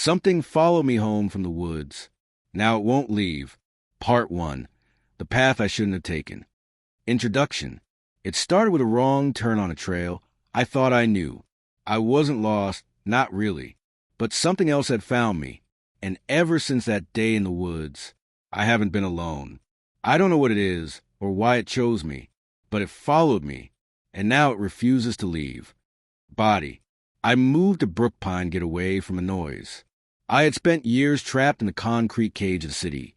Something followed me home from the woods. Now it won't leave. Part 1. The path I shouldn't have taken. Introduction. It started with a wrong turn on a trail. I thought I knew. I wasn't lost, not really. But something else had found me. And ever since that day in the woods, I haven't been alone. I don't know what it is or why it chose me, but it followed me, and now it refuses to leave. Body. I moved to Brookpine to get away from the noise. I had spent years trapped in the concrete cage of the city,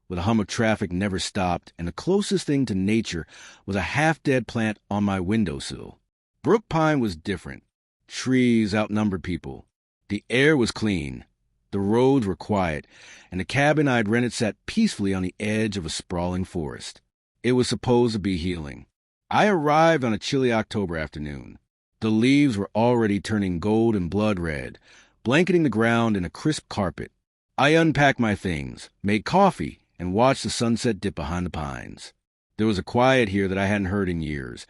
where the hum of traffic never stopped, and the closest thing to nature was a half-dead plant on my windowsill. Brookpine was different. Trees outnumbered people. The air was clean. The roads were quiet, and the cabin I had rented sat peacefully on the edge of a sprawling forest. It was supposed to be healing. I arrived on a chilly October afternoon. The leaves were already turning gold and blood red, blanketing the ground in a crisp carpet. I unpacked my things, made coffee, and watched the sunset dip behind the pines. There was a quiet here that I hadn't heard in years,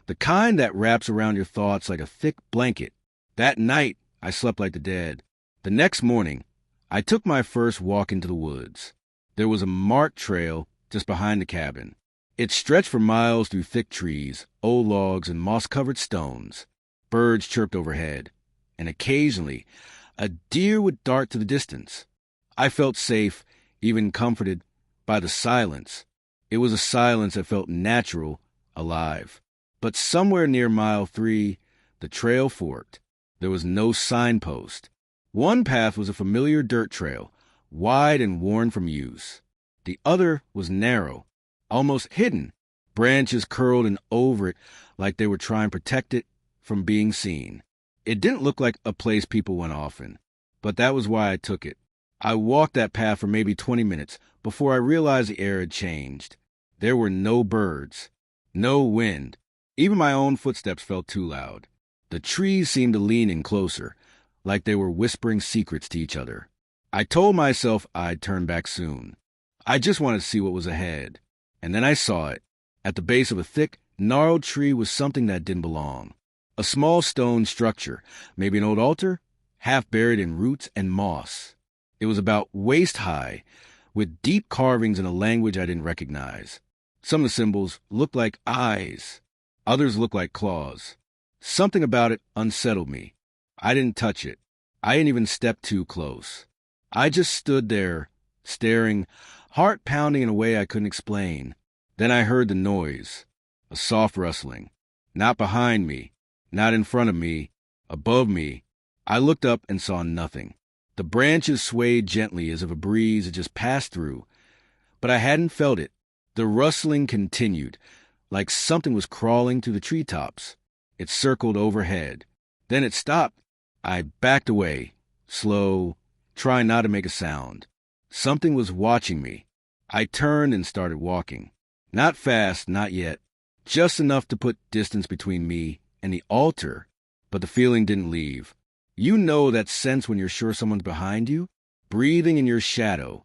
the kind that wraps around your thoughts like a thick blanket. That night, I slept like the dead. The next morning, I took my first walk into the woods. There was a marked trail just behind the cabin. It stretched for miles through thick trees, old logs, and moss-covered stones. Birds chirped overhead, and occasionally a deer would dart to the distance. I felt safe, even comforted, by the silence. It was a silence that felt natural, alive. But somewhere near mile 3, the trail forked. There was no signpost. One path was a familiar dirt trail, wide and worn from use. The other was narrow, almost hidden. Branches curled in over it like they were trying to protect it from being seen. It didn't look like a place people went often, but that was why I took it. I walked that path for maybe 20 minutes before I realized the air had changed. There were no birds, no wind. Even my own footsteps felt too loud. The trees seemed to lean in closer, like they were whispering secrets to each other. I told myself I'd turn back soon. I just wanted to see what was ahead. And then I saw it. At the base of a thick, gnarled tree was something that didn't belong. A small stone structure, maybe an old altar, half buried in roots and moss. It was about waist high, with deep carvings in a language I didn't recognize. Some of the symbols looked like eyes. Others looked like claws. Something about it unsettled me. I didn't touch it. I didn't even step too close. I just stood there, staring, heart pounding in a way I couldn't explain. Then I heard the noise, a soft rustling. Not behind me, not in front of me, above me. I looked up and saw nothing. The branches swayed gently as if a breeze had just passed through, but I hadn't felt it. The rustling continued, like something was crawling through the treetops. It circled overhead. Then it stopped. I backed away, slow, trying not to make a sound. Something was watching me. I turned and started walking. Not fast, not yet. Just enough to put distance between me and the altar, but the feeling didn't leave. You know that sense when you're sure someone's behind you, breathing in your shadow,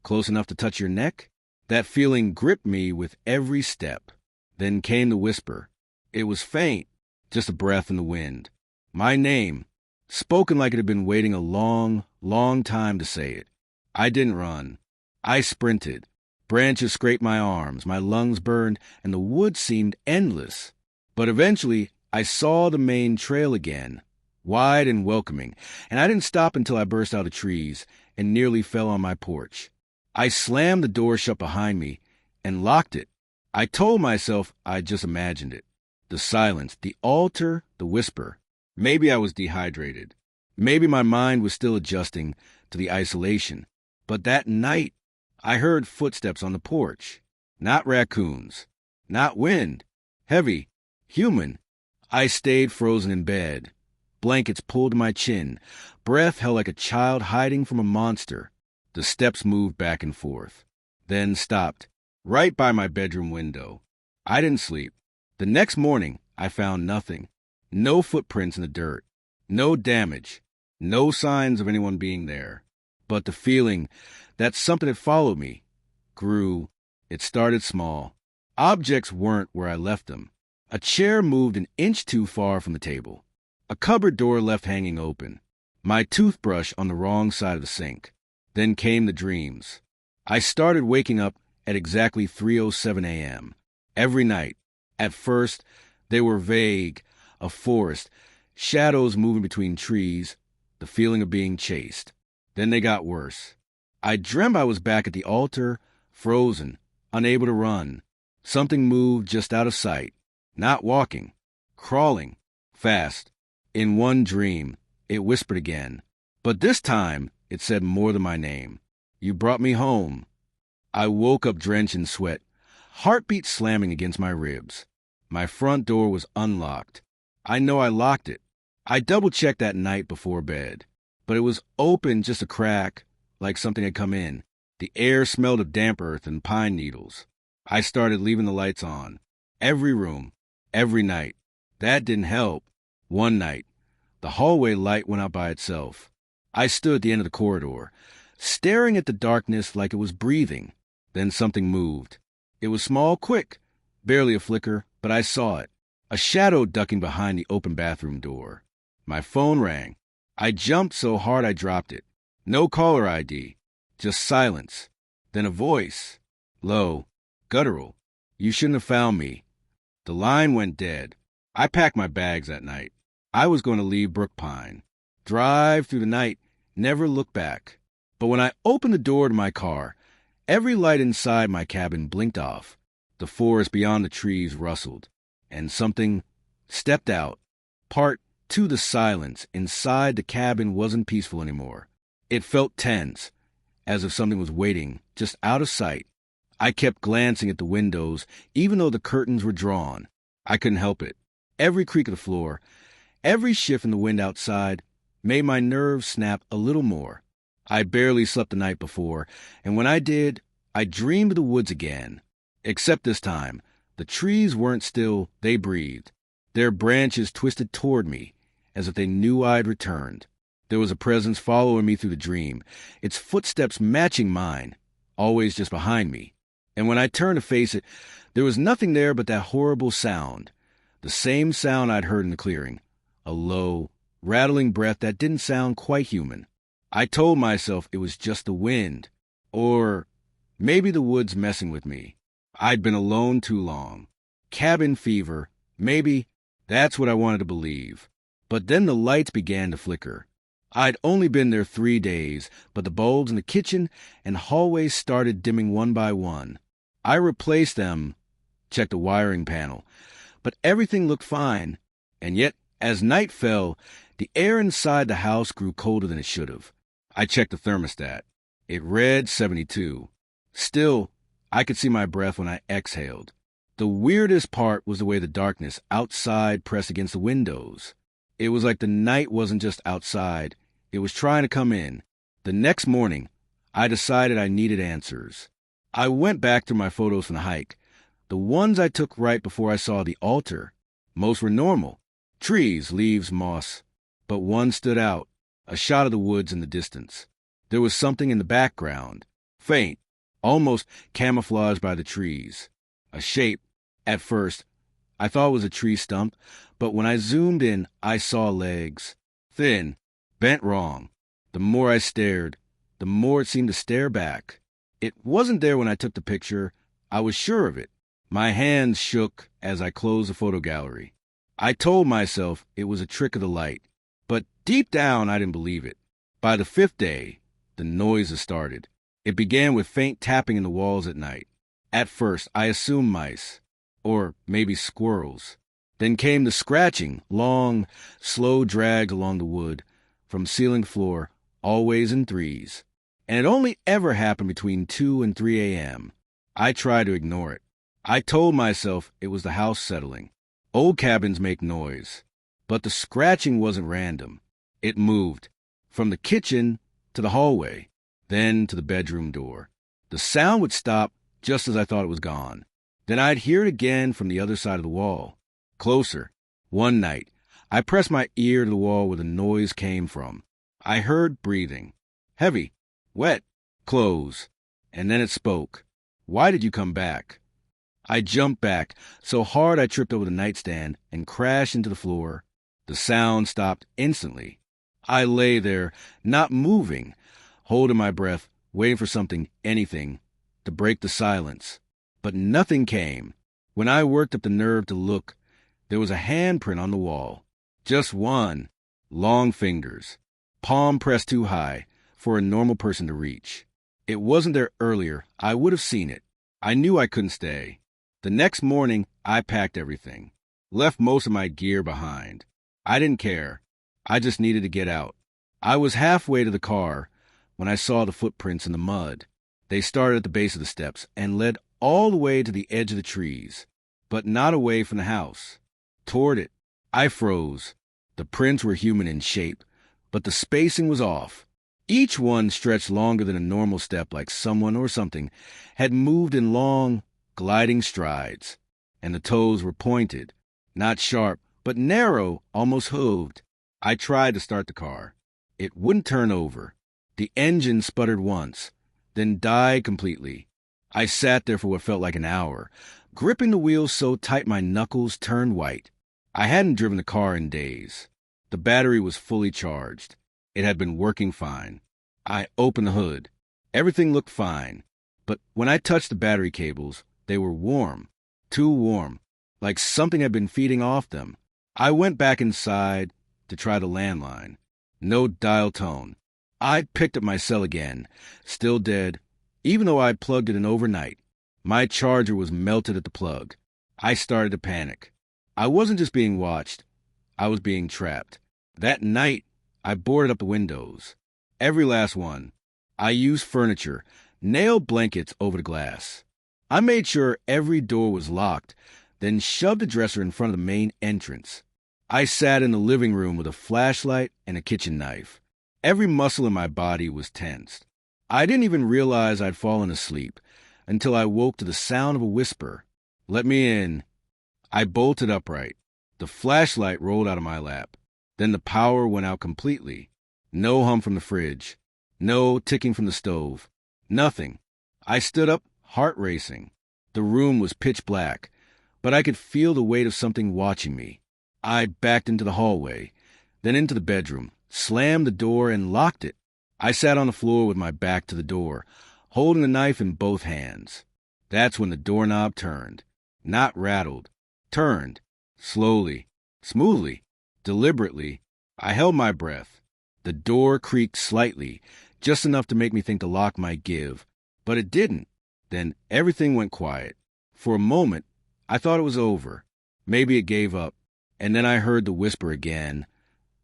close enough to touch your neck? That feeling gripped me with every step. Then came the whisper. It was faint, just a breath in the wind. My name, spoken like it had been waiting a long, long time to say it. I didn't run. I sprinted. Branches scraped my arms, my lungs burned, and the woods seemed endless. But eventually, I saw the main trail again, wide and welcoming, and I didn't stop until I burst out of trees and nearly fell on my porch. I slammed the door shut behind me and locked it. I told myself I'd just imagined it. The silence, the altar, the whisper. Maybe I was dehydrated. Maybe my mind was still adjusting to the isolation. But that night, I heard footsteps on the porch. Not raccoons. Not wind. Heavy. Human. I stayed frozen in bed. Blankets pulled to my chin. Breath held like a child hiding from a monster. The steps moved back and forth. Then stopped. Right by my bedroom window. I didn't sleep. The next morning, I found nothing. No footprints in the dirt. No damage. No signs of anyone being there. But the feeling that something had followed me grew. It started small. Objects weren't where I left them. A chair moved an inch too far from the table. A cupboard door left hanging open. My toothbrush on the wrong side of the sink. Then came the dreams. I started waking up at exactly 3:07 a.m. every night. At first, they were vague, a forest, shadows moving between trees, the feeling of being chased. Then they got worse. I dreamt I was back at the altar, frozen, unable to run. Something moved just out of sight, not walking, crawling, fast. In one dream, it whispered again. But this time, it said more than my name. You brought me home. I woke up drenched in sweat, heartbeat slamming against my ribs. My front door was unlocked. I know I locked it. I double-checked that night before bed, but it was open just a crack, like something had come in. The air smelled of damp earth and pine needles. I started leaving the lights on. Every room, every night. That didn't help. One night, the hallway light went out by itself. I stood at the end of the corridor, staring at the darkness like it was breathing. Then something moved. It was small, quick, barely a flicker, but I saw it. A shadow ducking behind the open bathroom door. My phone rang. I jumped so hard I dropped it. No caller ID, just silence. Then a voice, low, guttural. You shouldn't have found me. The line went dead. I packed my bags that night. I was going to leave Brookpine, drive through the night, never look back. But when I opened the door to my car, every light inside my cabin blinked off. The forest beyond the trees rustled, and something stepped out. Part to the silence inside the cabin wasn't peaceful anymore. It felt tense, as if something was waiting, just out of sight. I kept glancing at the windows, even though the curtains were drawn. I couldn't help it. Every creak of the floor, every shift in the wind outside, made my nerves snap a little more. I barely slept the night before, and when I did, I dreamed of the woods again. Except this time, the trees weren't still, they breathed. Their branches twisted toward me, as if they knew I'd returned. There was a presence following me through the dream, its footsteps matching mine, always just behind me. And when I turned to face it, there was nothing there but that horrible sound. The same sound I'd heard in the clearing. A low, rattling breath that didn't sound quite human. I told myself it was just the wind. Or maybe the woods messing with me. I'd been alone too long. Cabin fever. Maybe that's what I wanted to believe. But then the lights began to flicker. I'd only been there 3 days, but the bulbs in the kitchen and hallways started dimming one by one. I replaced them, checked the wiring panel, but everything looked fine. And yet, as night fell, the air inside the house grew colder than it should have. I checked the thermostat. It read 72. Still, I could see my breath when I exhaled. The weirdest part was the way the darkness outside pressed against the windows. It was like the night wasn't just outside. It was trying to come in. The next morning, I decided I needed answers. I went back to my photos from the hike. The ones I took right before I saw the altar. Most were normal. Trees, leaves, moss. But one stood out. A shot of the woods in the distance. There was something in the background. Faint. Almost camouflaged by the trees. A shape. At first, I thought it was a tree stump, but when I zoomed in, I saw legs. Thin, bent wrong. The more I stared, the more it seemed to stare back. It wasn't there when I took the picture. I was sure of it. My hands shook as I closed the photo gallery. I told myself it was a trick of the light, but deep down I didn't believe it. By the 5th day, the noises started. It began with faint tapping in the walls at night. At first, I assumed mice, or maybe squirrels. Then came the scratching, long, slow drag along the wood, from ceiling to floor, always in threes. And it only ever happened between 2 and 3 a.m. I tried to ignore it. I told myself it was the house settling. Old cabins make noise. But the scratching wasn't random. It moved, from the kitchen to the hallway, then to the bedroom door. The sound would stop just as I thought it was gone. Then I'd hear it again from the other side of the wall. Closer. One night, I pressed my ear to the wall where the noise came from. I heard breathing. Heavy. Wet. Close. And then it spoke. Why did you come back? I jumped back, so hard I tripped over the nightstand and crashed into the floor. The sound stopped instantly. I lay there, not moving, holding my breath, waiting for something, anything, to break the silence. But nothing came. When I worked up the nerve to look, there was a handprint on the wall. Just one. Long fingers. Palm pressed too high for a normal person to reach. It wasn't there earlier. I would have seen it. I knew I couldn't stay. The next morning, I packed everything. Left most of my gear behind. I didn't care. I just needed to get out. I was halfway to the car when I saw the footprints in the mud. They started at the base of the steps and led all the way to the edge of the trees, but not away from the house. Toward it. I froze. The prints were human in shape, but the spacing was off. Each one stretched longer than a normal step, like someone or something had moved in long, gliding strides. And the toes were pointed, not sharp, but narrow, almost hooved. I tried to start the car. It wouldn't turn over. The engine sputtered once, then died completely. I sat there for what felt like an hour, gripping the wheels so tight my knuckles turned white. I hadn't driven the car in days. The battery was fully charged. It had been working fine. I opened the hood. Everything looked fine. But when I touched the battery cables, they were warm. Too warm. Like something had been feeding off them. I went back inside to try the landline. No dial tone. I picked up my cell again. Still dead. Even though I'd plugged it in overnight. My charger was melted at the plug. I started to panic. I wasn't just being watched. I was being trapped. That night, I boarded up the windows. Every last one. I used furniture, nailed blankets over the glass. I made sure every door was locked, then shoved a dresser in front of the main entrance. I sat in the living room with a flashlight and a kitchen knife. Every muscle in my body was tensed. I didn't even realize I'd fallen asleep until I woke to the sound of a whisper. "Let me in." I bolted upright. The flashlight rolled out of my lap. Then the power went out completely. No hum from the fridge. No ticking from the stove. Nothing. I stood up, heart racing. The room was pitch black, but I could feel the weight of something watching me. I backed into the hallway, then into the bedroom, slammed the door, and locked it. I sat on the floor with my back to the door, holding the knife in both hands. That's when the doorknob turned. Not rattled. Turned. Slowly. Smoothly. Deliberately. I held my breath. The door creaked slightly, just enough to make me think the lock might give. But it didn't. Then everything went quiet. For a moment, I thought it was over. Maybe it gave up. And then I heard the whisper again.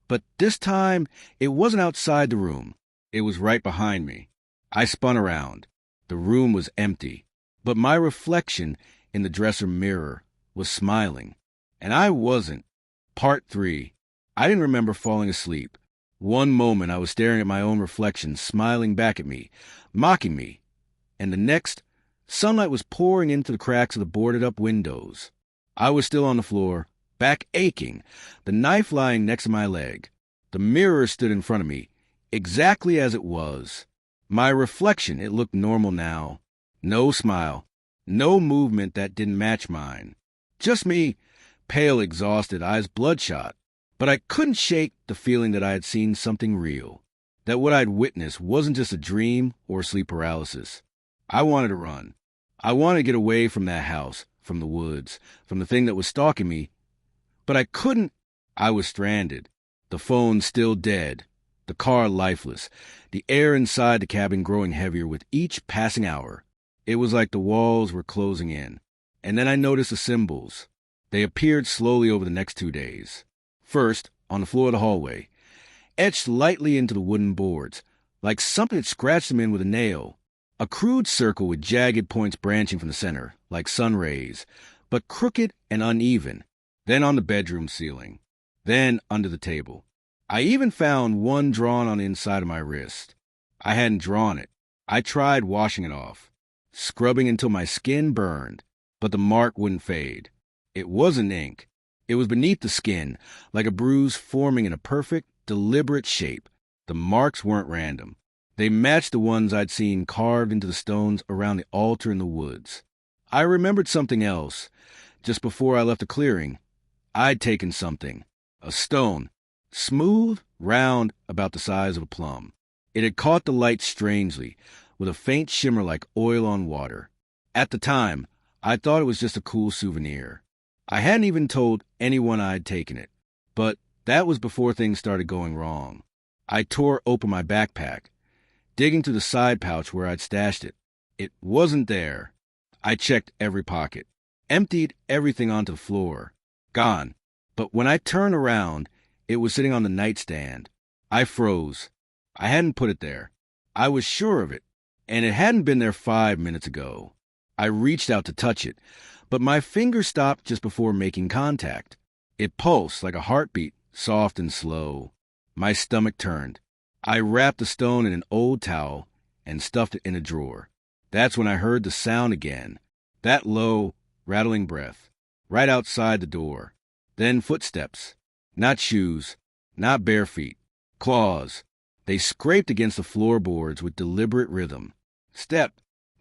But this time, it wasn't outside the room. It was right behind me. I spun around. The room was empty. But my reflection in the dresser mirror was smiling. And I wasn't. Part 3. I didn't remember falling asleep. One moment I was staring at my own reflection, smiling back at me, mocking me. And the next, sunlight was pouring into the cracks of the boarded-up windows. I was still on the floor, back aching, the knife lying next to my leg. The mirror stood in front of me, exactly as it was. My reflection, it looked normal now. No smile, no movement that didn't match mine. Just me, pale, exhausted, eyes bloodshot. But I couldn't shake the feeling that I had seen something real, that what I'd witnessed wasn't just a dream or sleep paralysis. I wanted to run. I wanted to get away from that house, from the woods, from the thing that was stalking me. But I couldn't. I was stranded. The phone still dead. The car lifeless. The air inside the cabin growing heavier with each passing hour. It was like the walls were closing in. And then I noticed the symbols. They appeared slowly over the next 2 days. First, on the floor of the hallway, etched lightly into the wooden boards, like something had scratched them in with a nail. A crude circle with jagged points branching from the center, like sun rays, but crooked and uneven. Then on the bedroom ceiling. Then under the table. I even found one drawn on the inside of my wrist. I hadn't drawn it. I tried washing it off, scrubbing until my skin burned, but the mark wouldn't fade. It wasn't ink. It was beneath the skin, like a bruise forming in a perfect, deliberate shape. The marks weren't random. They matched the ones I'd seen carved into the stones around the altar in the woods. I remembered something else. Just before I left the clearing, I'd taken something. A stone. Smooth, round, about the size of a plum. It had caught the light strangely, with a faint shimmer like oil on water. At the time, I thought it was just a cool souvenir. I hadn't even told anyone I had taken it. But that was before things started going wrong. I tore open my backpack, digging through the side pouch where I'd stashed it. It wasn't there. I checked every pocket, emptied everything onto the floor. Gone. But when I turned around, it was sitting on the nightstand. I froze. I hadn't put it there. I was sure of it, and it hadn't been there 5 minutes ago. I reached out to touch it, but my finger stopped just before making contact. It pulsed like a heartbeat, soft and slow. My stomach turned. I wrapped the stone in an old towel and stuffed it in a drawer. That's when I heard the sound again, that low, rattling breath, right outside the door. Then footsteps. Not shoes, not bare feet. Claws. They scraped against the floorboards with deliberate rhythm. Step,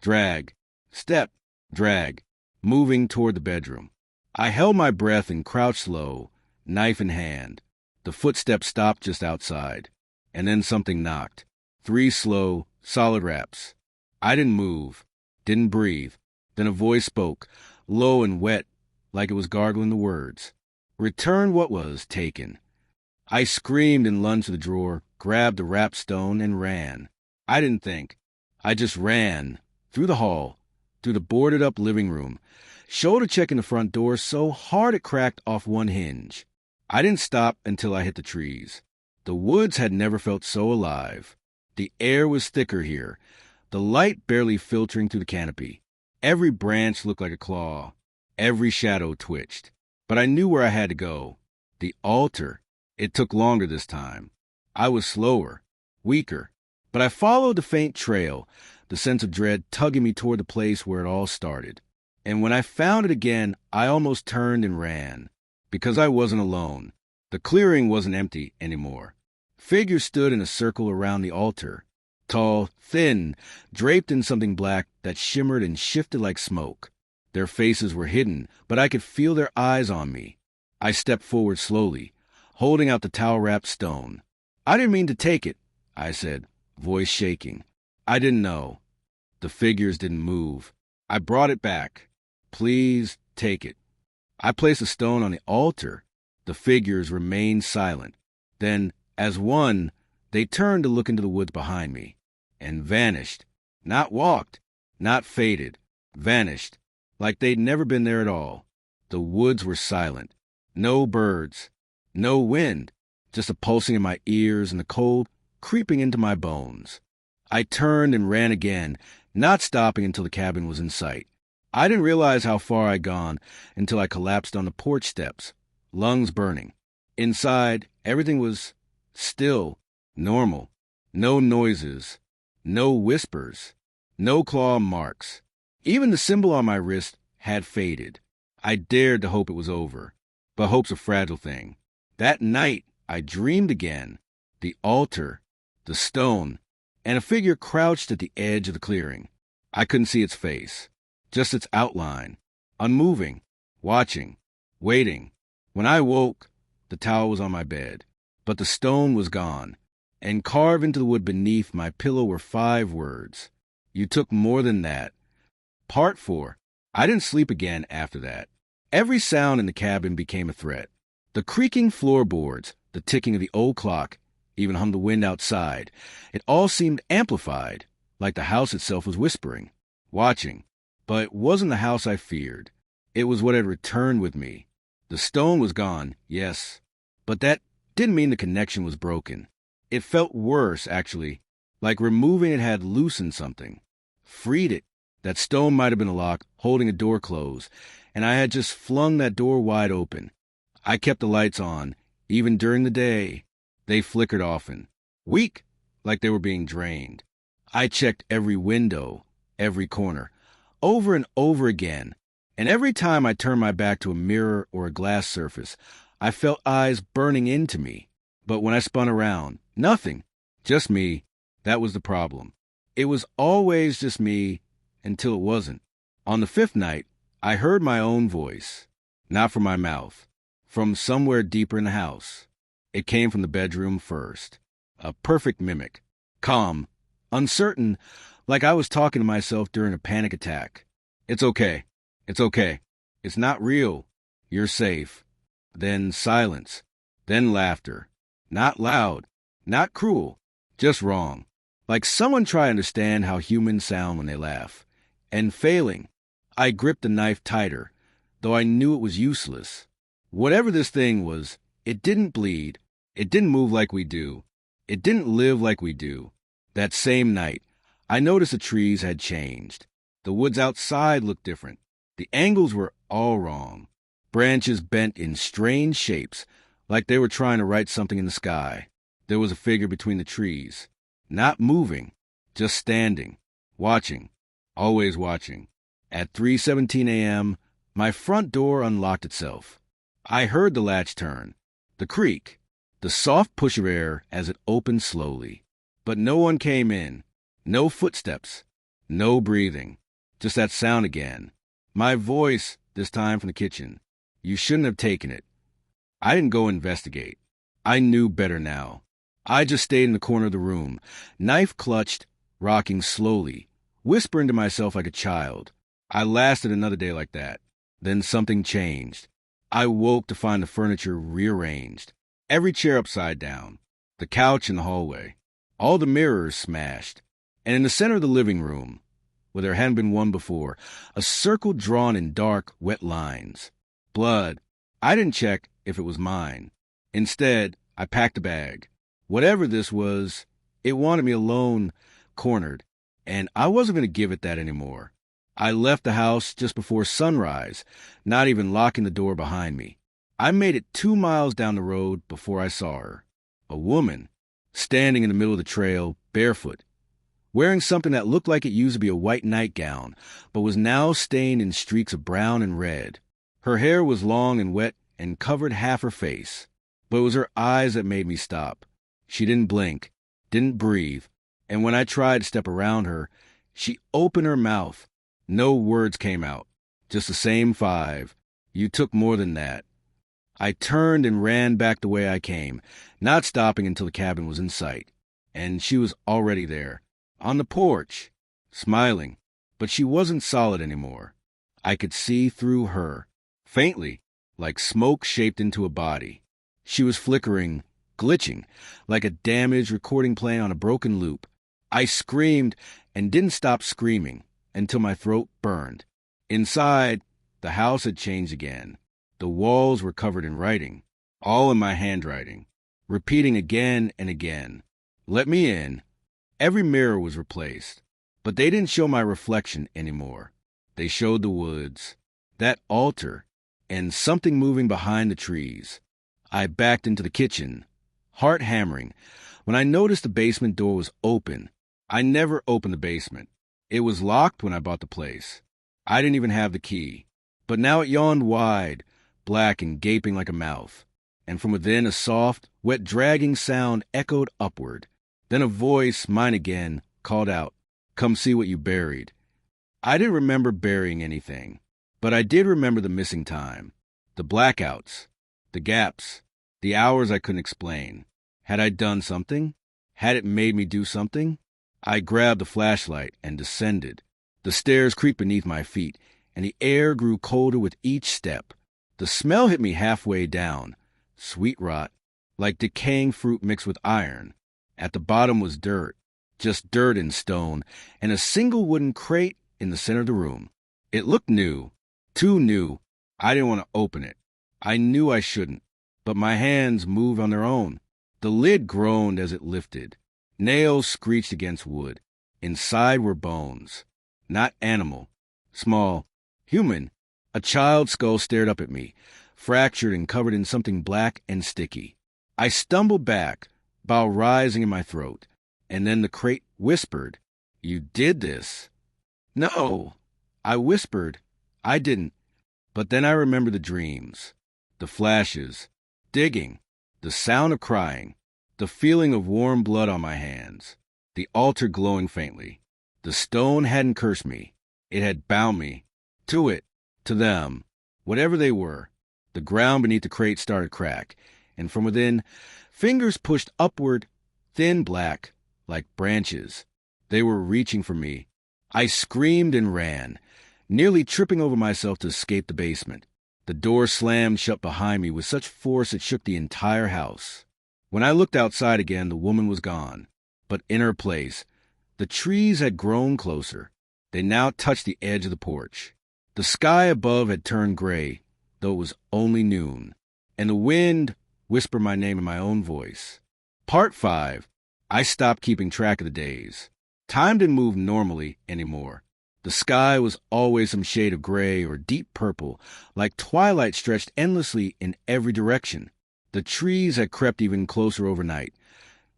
drag, step, drag, moving toward the bedroom. I held my breath and crouched low, knife in hand. The footsteps stopped just outside, and then something knocked. 3 slow, solid raps. I didn't move, didn't breathe. Then a voice spoke, low and wet, like it was gargling the words. Return what was taken. I screamed and lunged to the drawer, grabbed the wrapped stone, and ran. I didn't think. I just ran. Through the hall, through the boarded-up living room, shoulder checking the front door so hard it cracked off one hinge. I didn't stop until I hit the trees. The woods had never felt so alive. The air was thicker here, the light barely filtering through the canopy. Every branch looked like a claw. Every shadow twitched. But I knew where I had to go. The altar. It took longer this time. I was slower, weaker. But I followed the faint trail, the sense of dread tugging me toward the place where it all started. And when I found it again, I almost turned and ran. Because I wasn't alone. The clearing wasn't empty anymore. Figures stood in a circle around the altar. Tall, thin, draped in something black that shimmered and shifted like smoke. Their faces were hidden, but I could feel their eyes on me. I stepped forward slowly, holding out the towel-wrapped stone. I didn't mean to take it, I said, voice shaking. I didn't know. The figures didn't move. I brought it back. Please take it. I placed the stone on the altar. The figures remained silent. Then, as one, they turned to look into the woods behind me, and vanished. Not walked, not faded, vanished, like they'd never been there at all. The woods were silent. No birds, no wind, just a pulsing in my ears and the cold creeping into my bones. I turned and ran again, not stopping until the cabin was in sight. I didn't realize how far I'd gone until I collapsed on the porch steps, lungs burning. Inside, everything was still, normal. No noises, no whispers, no claw marks. Even the symbol on my wrist had faded. I dared to hope it was over, but hope's a fragile thing. That night, I dreamed again. The altar, the stone, and a figure crouched at the edge of the clearing. I couldn't see its face. Just its outline, unmoving, watching, waiting. When I woke, the towel was on my bed, but the stone was gone, and carved into the wood beneath my pillow were 5 words. You took more than that. Part 4. I didn't sleep again after that. Every sound in the cabin became a threat. The creaking floorboards, the ticking of the old clock, even hummed the wind outside. It all seemed amplified, like the house itself was whispering, watching. But it wasn't the house I feared. It was what had returned with me. The stone was gone, yes, but that didn't mean the connection was broken. It felt worse, actually, like removing it had loosened something, freed it. That stone might have been a lock, holding a door closed, and I had just flung that door wide open. I kept the lights on, even during the day. They flickered often, weak, like they were being drained. I checked every window, every corner, over and over again, and every time I turned my back to a mirror or a glass surface, I felt eyes burning into me. But when I spun around, nothing, just me. That was the problem. It was always just me until it wasn't. On the 5th night, I heard my own voice, not from my mouth, from somewhere deeper in the house. It came from the bedroom first. A perfect mimic. Calm. Uncertain, like I was talking to myself during a panic attack. It's okay. It's okay. It's not real. You're safe. Then silence. Then laughter. Not loud. Not cruel. Just wrong. Like someone trying to understand how humans sound when they laugh. And failing. I gripped the knife tighter, though I knew it was useless. Whatever this thing was, it didn't bleed. It didn't move like we do. It didn't live like we do. That same night, I noticed the trees had changed. The woods outside looked different. The angles were all wrong. Branches bent in strange shapes, like they were trying to write something in the sky. There was a figure between the trees. Not moving, just standing, watching, always watching. At 3:17 a.m., my front door unlocked itself. I heard the latch turn, the creak, the soft push of air as it opened slowly. But no one came in. No footsteps. No breathing. Just that sound again. My voice, this time from the kitchen. You shouldn't have taken it. I didn't go investigate. I knew better now. I just stayed in the corner of the room, knife clutched, rocking slowly, whispering to myself like a child. I lasted another day like that. Then something changed. I woke to find the furniture rearranged. Every chair upside down. The couch in the hallway. All the mirrors smashed. And in the center of the living room, where there hadn't been one before, a circle drawn in dark, wet lines. Blood. I didn't check if it was mine. Instead, I packed a bag. Whatever this was, it wanted me alone, cornered, and I wasn't going to give it that anymore. I left the house just before sunrise, not even locking the door behind me. I made it 2 miles down the road before I saw her. A woman, standing in the middle of the trail, barefoot, wearing something that looked like it used to be a white nightgown, but was now stained in streaks of brown and red. Her hair was long and wet and covered half her face, but it was her eyes that made me stop. She didn't blink, didn't breathe, and when I tried to step around her, she opened her mouth. No words came out, just the same 5. You took more than that. I turned and ran back the way I came, not stopping until the cabin was in sight. And she was already there, on the porch, smiling, but she wasn't solid anymore. I could see through her, faintly, like smoke shaped into a body. She was flickering, glitching, like a damaged recording playing on a broken loop. I screamed and didn't stop screaming until my throat burned. Inside, the house had changed again. The walls were covered in writing, all in my handwriting, repeating again and again. Let me in. Every mirror was replaced, but they didn't show my reflection anymore. They showed the woods, that altar, and something moving behind the trees. I backed into the kitchen, heart hammering, when I noticed the basement door was open. I never opened the basement. It was locked when I bought the place. I didn't even have the key. But now it yawned wide, black and gaping like a mouth. And from within a soft, wet dragging sound echoed upward. Then a voice, mine again, called out, "Come see what you buried." I didn't remember burying anything, but I did remember the missing time, the blackouts, the gaps, the hours I couldn't explain. Had I done something? Had it made me do something? I grabbed the flashlight and descended. The stairs creaked beneath my feet, and the air grew colder with each step. The smell hit me halfway down, sweet rot, like decaying fruit mixed with iron. At the bottom was dirt, just dirt and stone, and a single wooden crate in the center of the room. It looked new, too new. I didn't want to open it. I knew I shouldn't, but my hands moved on their own. The lid groaned as it lifted. Nails screeched against wood. Inside were bones. Not animal. Small. Human. A child's skull stared up at me, fractured and covered in something black and sticky. I stumbled back, bile rising in my throat, and then the crate whispered, "You did this." "No." I whispered. I didn't. But then I remembered the dreams, the flashes, digging, the sound of crying, the feeling of warm blood on my hands, the altar glowing faintly. The stone hadn't cursed me. It had bound me. To it. To them. Whatever they were. The ground beneath the crate started to crack, and from within, fingers pushed upward, thin black, like branches. They were reaching for me. I screamed and ran, nearly tripping over myself to escape the basement. The door slammed shut behind me with such force it shook the entire house. When I looked outside again, the woman was gone. But in her place, the trees had grown closer. They now touched the edge of the porch. The sky above had turned gray, though it was only noon, and the wind whispered my name in my own voice. Part 5. I stopped keeping track of the days. Time didn't move normally anymore. The sky was always some shade of gray or deep purple, like twilight stretched endlessly in every direction. The trees had crept even closer overnight.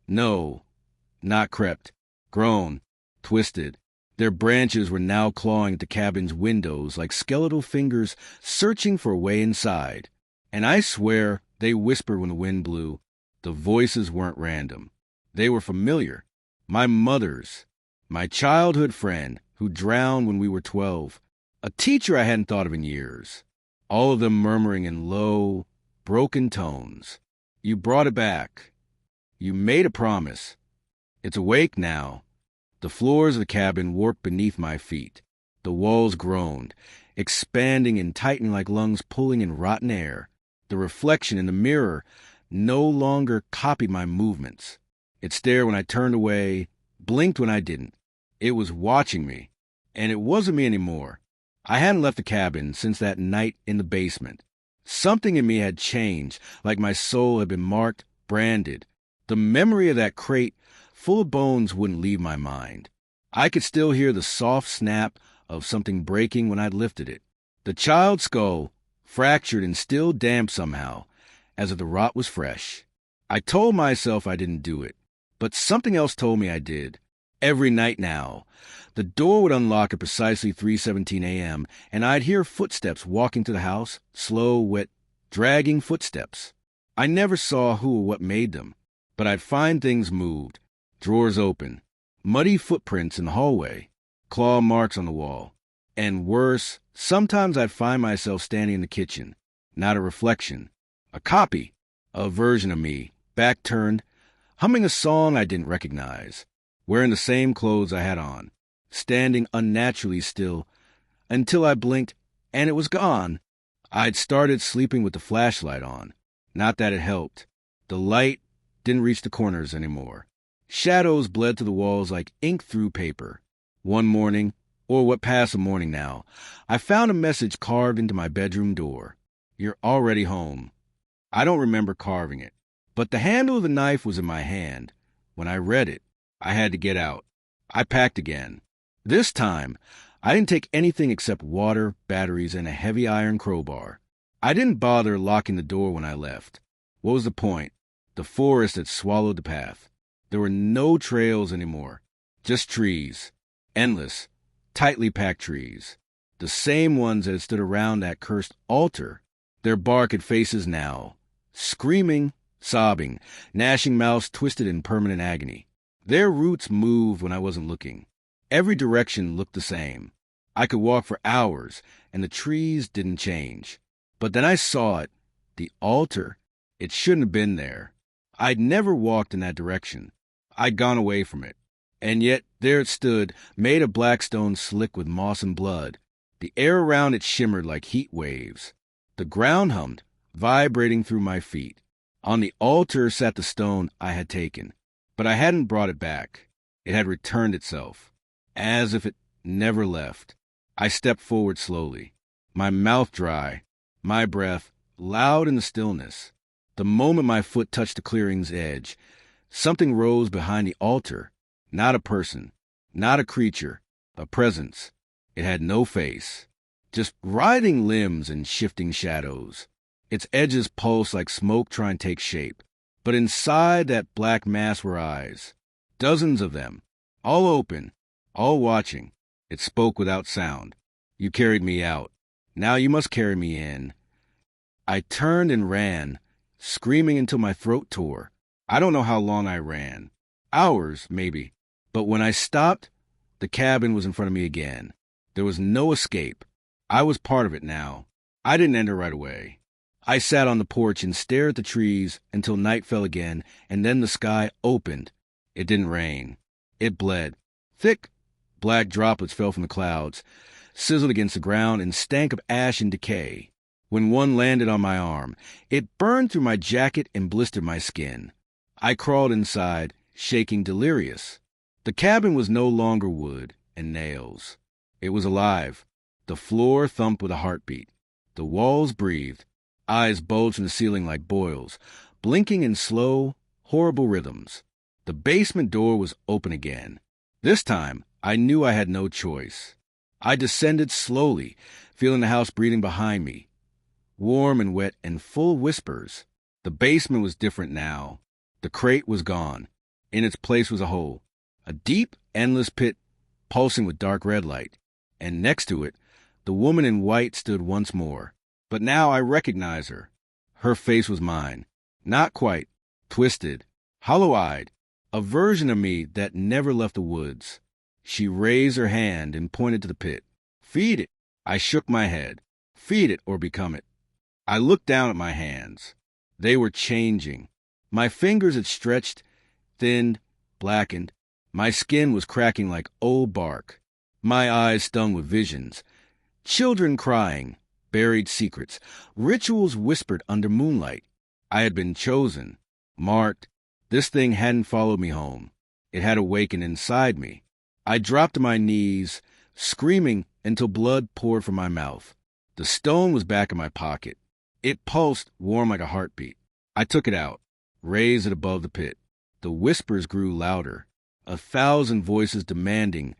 No, not crept. Grown, twisted. Their branches were now clawing at the cabin's windows like skeletal fingers searching for a way inside. And I swear they whispered when the wind blew. The voices weren't random. They were familiar. My mother's. My childhood friend who drowned when we were 12. A teacher I hadn't thought of in years. All of them murmuring in low, broken tones. You brought it back. You made a promise. It's awake now. The floors of the cabin warped beneath my feet. The walls groaned, expanding and tightening like lungs pulling in rotten air. The reflection in the mirror no longer copied my movements. It stared when I turned away, blinked when I didn't. It was watching me, and it wasn't me anymore. I hadn't left the cabin since that night in the basement. Something in me had changed, like my soul had been marked, branded. The memory of that crate full of bones wouldn't leave my mind. I could still hear the soft snap of something breaking when I'd lifted it. The child's skull, fractured and still damp somehow, as if the rot was fresh. I told myself I didn't do it, but something else told me I did. Every night now, the door would unlock at precisely 3:17 a.m., and I'd hear footsteps walking to the house, slow, wet, dragging footsteps. I never saw who or what made them, but I'd find things moved, drawers open, muddy footprints in the hallway, claw marks on the wall. And worse, sometimes I'd find myself standing in the kitchen, not a reflection, a copy, a version of me, back turned, humming a song I didn't recognize, wearing the same clothes I had on, standing unnaturally still, until I blinked and it was gone. I'd started sleeping with the flashlight on. Not that it helped. The light didn't reach the corners anymore. Shadows bled to the walls like ink through paper. One morning, or what passed a morning now, I found a message carved into my bedroom door. You're already home. I don't remember carving it, but the handle of the knife was in my hand. When I read it, I had to get out. I packed again. This time, I didn't take anything except water, batteries, and a heavy iron crowbar. I didn't bother locking the door when I left. What was the point? The forest had swallowed the path. There were no trails anymore, just trees. Endless, tightly packed trees. The same ones that had stood around that cursed altar. Their bark had faces now, screaming, sobbing, gnashing mouths twisted in permanent agony. Their roots moved when I wasn't looking. Every direction looked the same. I could walk for hours, and the trees didn't change. But then I saw it, the altar. It shouldn't have been there. I'd never walked in that direction. I'd gone away from it. And yet there it stood, made of black stone slick with moss and blood. The air around it shimmered like heat waves. The ground hummed, vibrating through my feet. On the altar sat the stone I had taken. But I hadn't brought it back. It had returned itself, as if it never left. I stepped forward slowly, my mouth dry, my breath loud in the stillness. The moment my foot touched the clearing's edge, something rose behind the altar. Not a person, not a creature, a presence. It had no face, just writhing limbs and shifting shadows. Its edges pulsed like smoke trying to take shape. But inside that black mass were eyes, dozens of them, all open, all watching. It spoke without sound. You carried me out. Now you must carry me in. I turned and ran, screaming until my throat tore. I don't know how long I ran. Hours, maybe. But when I stopped, the cabin was in front of me again. There was no escape. I was part of it now. I didn't enter right away. I sat on the porch and stared at the trees until night fell again, and then the sky opened. It didn't rain. It bled. Thick, black droplets fell from the clouds, sizzled against the ground, and stank of ash and decay. When one landed on my arm, it burned through my jacket and blistered my skin. I crawled inside, shaking delirious. The cabin was no longer wood and nails. It was alive. The floor thumped with a heartbeat. The walls breathed. Eyes bulged from the ceiling like boils, blinking in slow, horrible rhythms. The basement door was open again. This time, I knew I had no choice. I descended slowly, feeling the house breathing behind me, warm and wet and full of whispers. The basement was different now. The crate was gone. In its place was a hole, a deep, endless pit pulsing with dark red light. And next to it, the woman in white stood once more. But now I recognized her. Her face was mine. Not quite. Twisted. Hollow-eyed. A version of me that never left the woods. She raised her hand and pointed to the pit. Feed it. I shook my head. Feed it or become it. I looked down at my hands. They were changing. My fingers had stretched, thinned, blackened. My skin was cracking like old bark. My eyes stung with visions. Children crying. Buried secrets, rituals whispered under moonlight. I had been chosen, marked. This thing hadn't followed me home. It had awakened inside me. I dropped to my knees, screaming until blood poured from my mouth. The stone was back in my pocket. It pulsed, warm like a heartbeat. I took it out, raised it above the pit. The whispers grew louder, 1,000 voices demanding,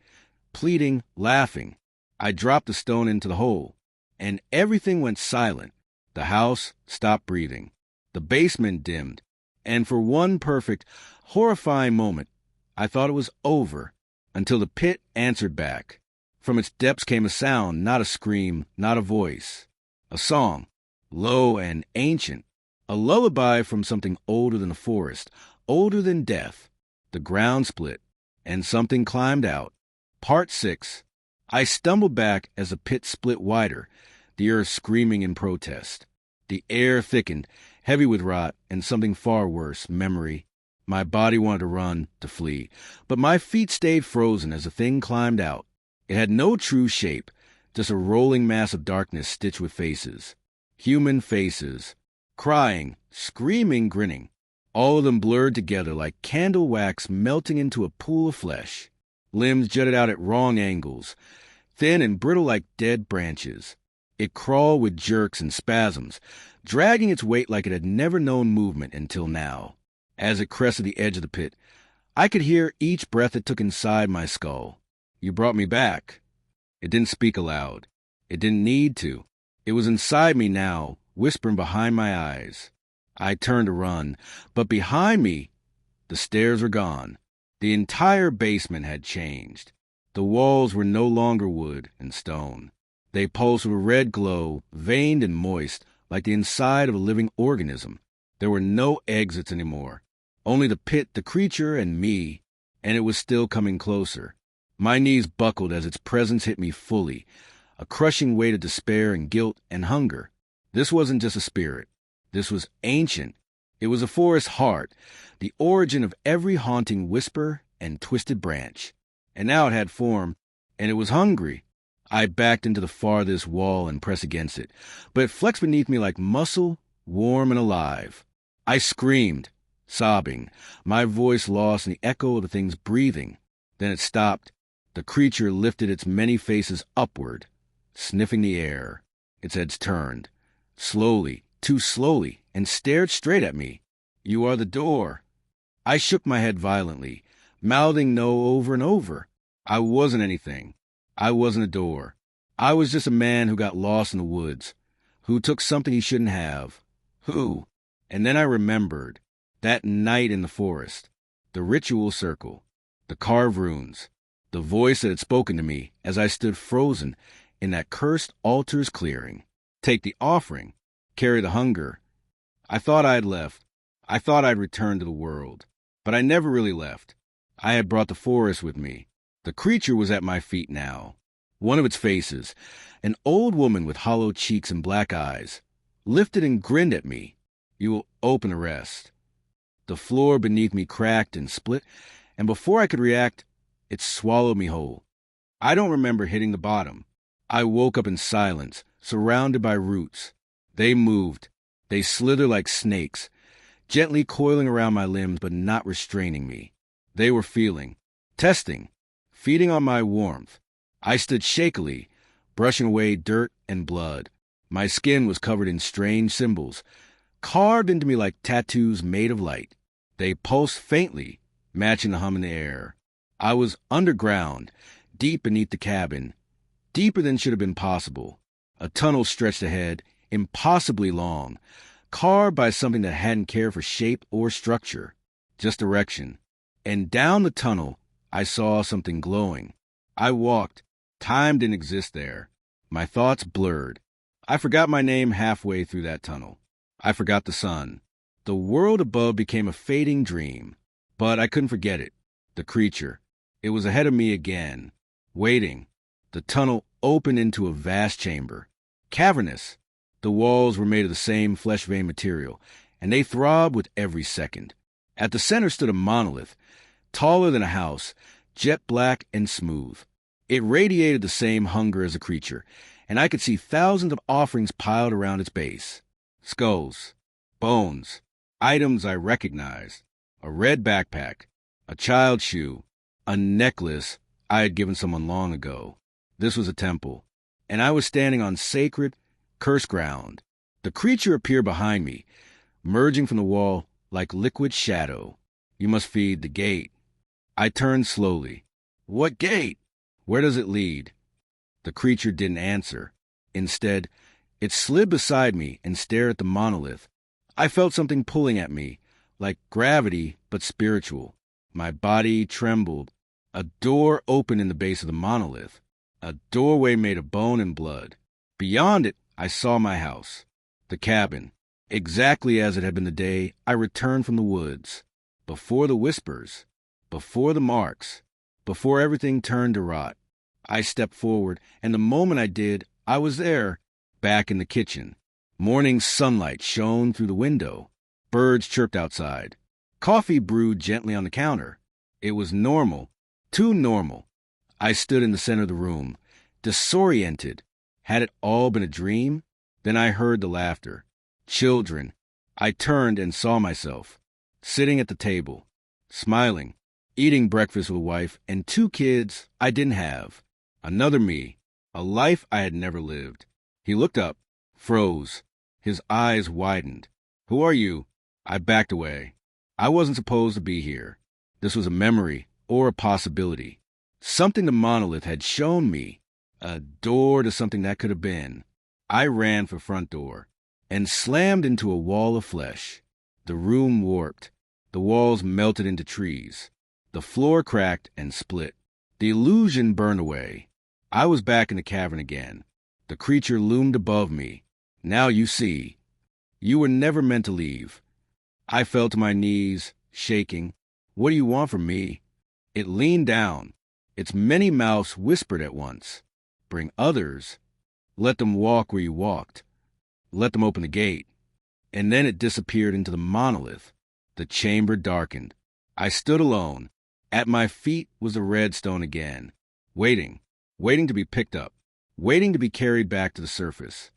pleading, laughing. I dropped the stone into the hole. And everything went silent. The house stopped breathing. The basement dimmed. And for one perfect, horrifying moment, I thought it was over, until the pit answered back. From its depths came a sound, not a scream, not a voice. A song, low and ancient. A lullaby from something older than the forest, older than death. The ground split, and something climbed out. Part 6. I stumbled back as the pit split wider, the earth screaming in protest. The air thickened, heavy with rot, and something far worse, memory. My body wanted to run, to flee, but my feet stayed frozen as the thing climbed out. It had no true shape, just a rolling mass of darkness stitched with faces. Human faces. Crying, screaming, grinning. All of them blurred together like candle wax melting into a pool of flesh. Limbs jutted out at wrong angles, thin and brittle like dead branches. It crawled with jerks and spasms, dragging its weight like it had never known movement until now. As it crested the edge of the pit, I could hear each breath it took inside my skull. You brought me back. It didn't speak aloud. It didn't need to. It was inside me now, whispering behind my eyes. I turned to run, but behind me, the stairs were gone. The entire basement had changed. The walls were no longer wood and stone. They pulsed with a red glow, veined and moist, like the inside of a living organism. There were no exits anymore. Only the pit, the creature, and me, and it was still coming closer. My knees buckled as its presence hit me fully, a crushing weight of despair and guilt and hunger. This wasn't just a spirit. This was ancient. It was a forest heart, the origin of every haunting whisper and twisted branch. And now it had form, and it was hungry. I backed into the farthest wall and pressed against it, but it flexed beneath me like muscle, warm and alive. I screamed, sobbing, my voice lost in the echo of the thing's breathing. Then it stopped. The creature lifted its many faces upward, sniffing the air. Its heads turned, slowly, too slowly, and stared straight at me. You are the door. I shook my head violently, mouthing no over and over. I wasn't anything. I wasn't a door. I was just a man who got lost in the woods, who took something he shouldn't have. Who? And then I remembered. That night in the forest. The ritual circle. The carved runes. The voice that had spoken to me as I stood frozen in that cursed altar's clearing. Take the offering. Carry the hunger. I thought I had left. I thought I'd returned to the world. But I never really left. I had brought the forest with me. The creature was at my feet now. One of its faces, an old woman with hollow cheeks and black eyes, lifted and grinned at me. You will open the rest. The floor beneath me cracked and split, and before I could react, it swallowed me whole. I don't remember hitting the bottom. I woke up in silence, surrounded by roots. They moved. They slithered like snakes, gently coiling around my limbs but not restraining me. They were feeling, testing, feeding on my warmth. I stood shakily, brushing away dirt and blood. My skin was covered in strange symbols, carved into me like tattoos made of light. They pulsed faintly, matching the hum in the air. I was underground, deep beneath the cabin, deeper than should have been possible. A tunnel stretched ahead, impossibly long, carved by something that hadn't cared for shape or structure, just direction. And down the tunnel, I saw something glowing. I walked. Time didn't exist there. My thoughts blurred. I forgot my name halfway through that tunnel. I forgot the sun. The world above became a fading dream. But I couldn't forget it. The creature. It was ahead of me again, waiting. The tunnel opened into a vast chamber. Cavernous. The walls were made of the same flesh-veined material, and they throbbed with every second. At the center stood a monolith, taller than a house, jet black and smooth. It radiated the same hunger as a creature, and I could see thousands of offerings piled around its base. Skulls, bones, items I recognized, a red backpack, a child's shoe, a necklace I had given someone long ago. This was a temple, and I was standing on sacred, cursed ground. The creature appeared behind me, merging from the wall like liquid shadow. You must feed the gate. I turned slowly. What gate? Where does it lead? The creature didn't answer. Instead, it slid beside me and stared at the monolith. I felt something pulling at me, like gravity but spiritual. My body trembled. A door opened in the base of the monolith, a doorway made of bone and blood. Beyond it, I saw my house, the cabin, exactly as it had been the day I returned from the woods, before the whispers, before the marks, before everything turned to rot. I stepped forward, and the moment I did, I was there, back in the kitchen. Morning sunlight shone through the window. Birds chirped outside. Coffee brewed gently on the counter. It was normal, too normal. I stood in the center of the room, disoriented. Had it all been a dream? Then I heard the laughter. Children. I turned and saw myself, sitting at the table, smiling, eating breakfast with a wife and 2 kids I didn't have. Another me, a life I had never lived. He looked up, froze. His eyes widened. Who are you? I backed away. I wasn't supposed to be here. This was a memory or a possibility. Something the monolith had shown me. A door to something that could have been. I ran for front door and slammed into a wall of flesh. The room warped. The walls melted into trees. The floor cracked and split. The illusion burned away. I was back in the cavern again. The creature loomed above me. Now you see. You were never meant to leave. I fell to my knees, shaking. What do you want from me? It leaned down. Its many mouths whispered at once. Bring others. Let them walk where you walked. Let them open the gate. And then it disappeared into the monolith. The chamber darkened. I stood alone. At my feet was the red stone again, waiting to be picked up, waiting to be carried back to the surface.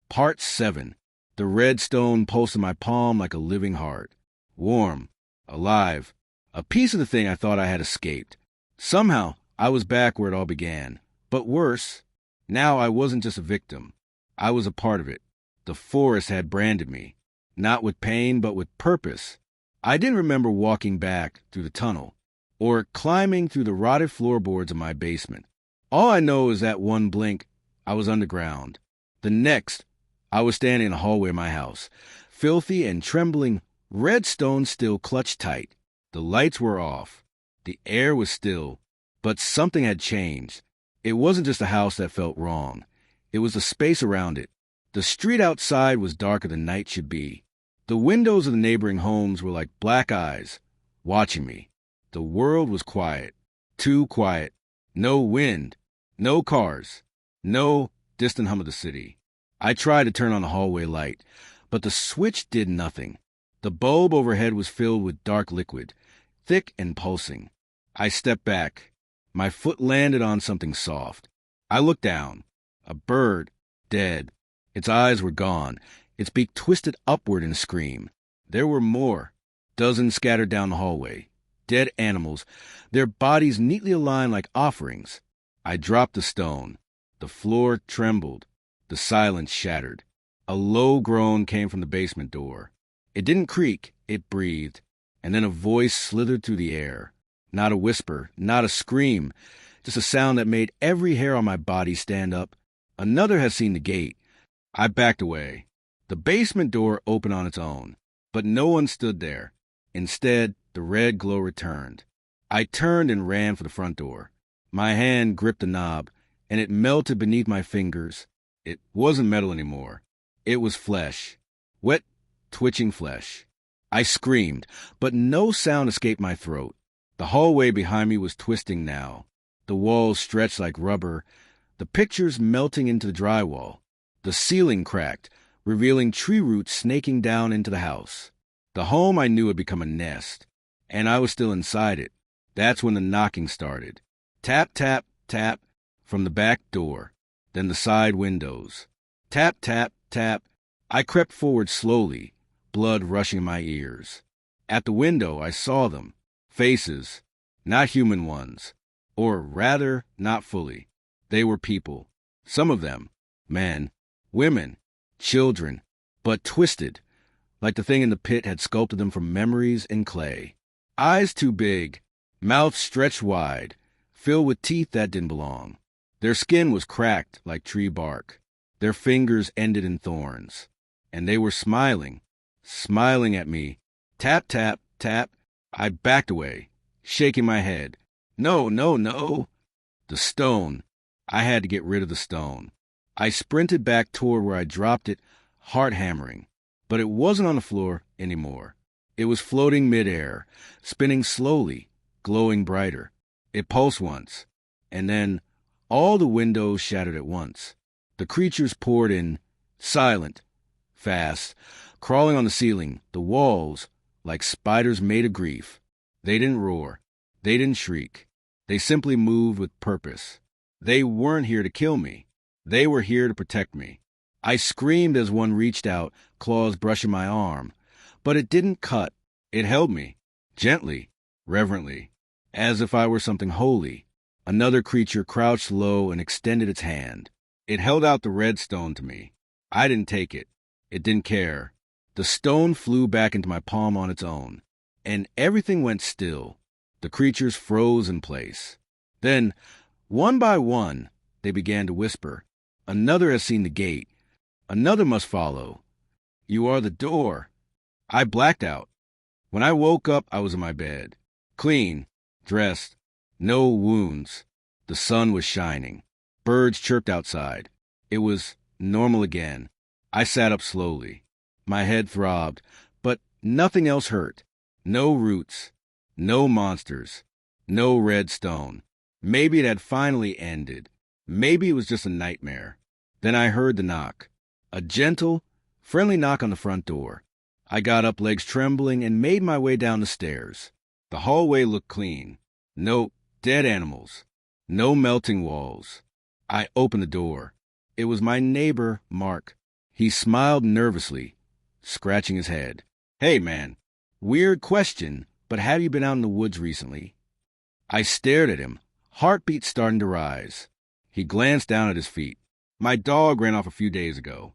Part 7. The red stone pulsed in my palm like a living heart. Warm, alive, a piece of the thing I thought I had escaped. Somehow, I was back where it all began. But worse, now I wasn't just a victim. I was a part of it. The forest had branded me, not with pain, but with purpose. I didn't remember walking back through the tunnel, or climbing through the rotted floorboards of my basement. All I know is that one blink, I was underground. The next, I was standing in the hallway of my house, filthy and trembling, red stone still clutched tight. The lights were off. The air was still, but something had changed. It wasn't just a house that felt wrong. It was the space around it. The street outside was darker than night should be. The windows of the neighboring homes were like black eyes, watching me. The world was quiet, too quiet. No wind, no cars, no distant hum of the city. I tried to turn on the hallway light, but the switch did nothing. The bulb overhead was filled with dark liquid, thick and pulsing. I stepped back. My foot landed on something soft. I looked down. A bird, dead. Its eyes were gone, its beak twisted upward in a scream. There were more, dozens scattered down the hallway. Dead animals, their bodies neatly aligned like offerings. I dropped the stone. The floor trembled. The silence shattered. A low groan came from the basement door. It didn't creak, it breathed. And then a voice slithered through the air. Not a whisper, not a scream, just a sound that made every hair on my body stand up. Another had seen the gate. I backed away. The basement door opened on its own, but no one stood there. Instead, the red glow returned. I turned and ran for the front door. My hand gripped the knob, and it melted beneath my fingers. It wasn't metal anymore. It was flesh. Wet, twitching flesh. I screamed, but no sound escaped my throat. The hallway behind me was twisting now. The walls stretched like rubber, the pictures melting into the drywall. The ceiling cracked, revealing tree roots snaking down into the house. The home I knew had become a nest, and I was still inside it. That's when the knocking started. Tap, tap, tap, from the back door, then the side windows. Tap, tap, tap. I crept forward slowly, blood rushing my ears. At the window, I saw them. Faces, not human ones, or rather, not fully. They were people. Some of them, men, women, children, but twisted, like the thing in the pit had sculpted them from memories in clay. Eyes too big, mouths stretched wide, filled with teeth that didn't belong. Their skin was cracked like tree bark. Their fingers ended in thorns. And they were smiling at me. Tap, tap, tap. I backed away, shaking my head. No, no, no. The stone. I had to get rid of the stone. I sprinted back toward where I dropped it, heart hammering. But it wasn't on the floor anymore. It was floating midair, spinning slowly, glowing brighter. It pulsed once, and then all the windows shattered at once. The creatures poured in, silent, fast, crawling on the ceiling, the walls, like spiders made of grief. They didn't roar. They didn't shriek. They simply moved with purpose. They weren't here to kill me. They were here to protect me. I screamed as one reached out, claws brushing my arm. But it didn't cut. It held me, gently, reverently, as if I were something holy. Another creature crouched low and extended its hand. It held out the red stone to me. I didn't take it. It didn't care. The stone flew back into my palm on its own, and everything went still. The creatures froze in place. Then, one by one, they began to whisper. Another has seen the gate. Another must follow. You are the door. I blacked out. When I woke up, I was in my bed. Clean, dressed, no wounds. The sun was shining. Birds chirped outside. It was normal again. I sat up slowly. My head throbbed, but nothing else hurt. No roots, no monsters, no red stone. Maybe it had finally ended. Maybe it was just a nightmare. Then I heard the knock. A gentle, friendly knock on the front door. I got up, legs trembling, and made my way down the stairs. The hallway looked clean. No dead animals. No melting walls. I opened the door. It was my neighbor, Mark. He smiled nervously, scratching his head. Hey, man. Weird question, but have you been out in the woods recently? I stared at him, heartbeat starting to rise. He glanced down at his feet. My dog ran off a few days ago.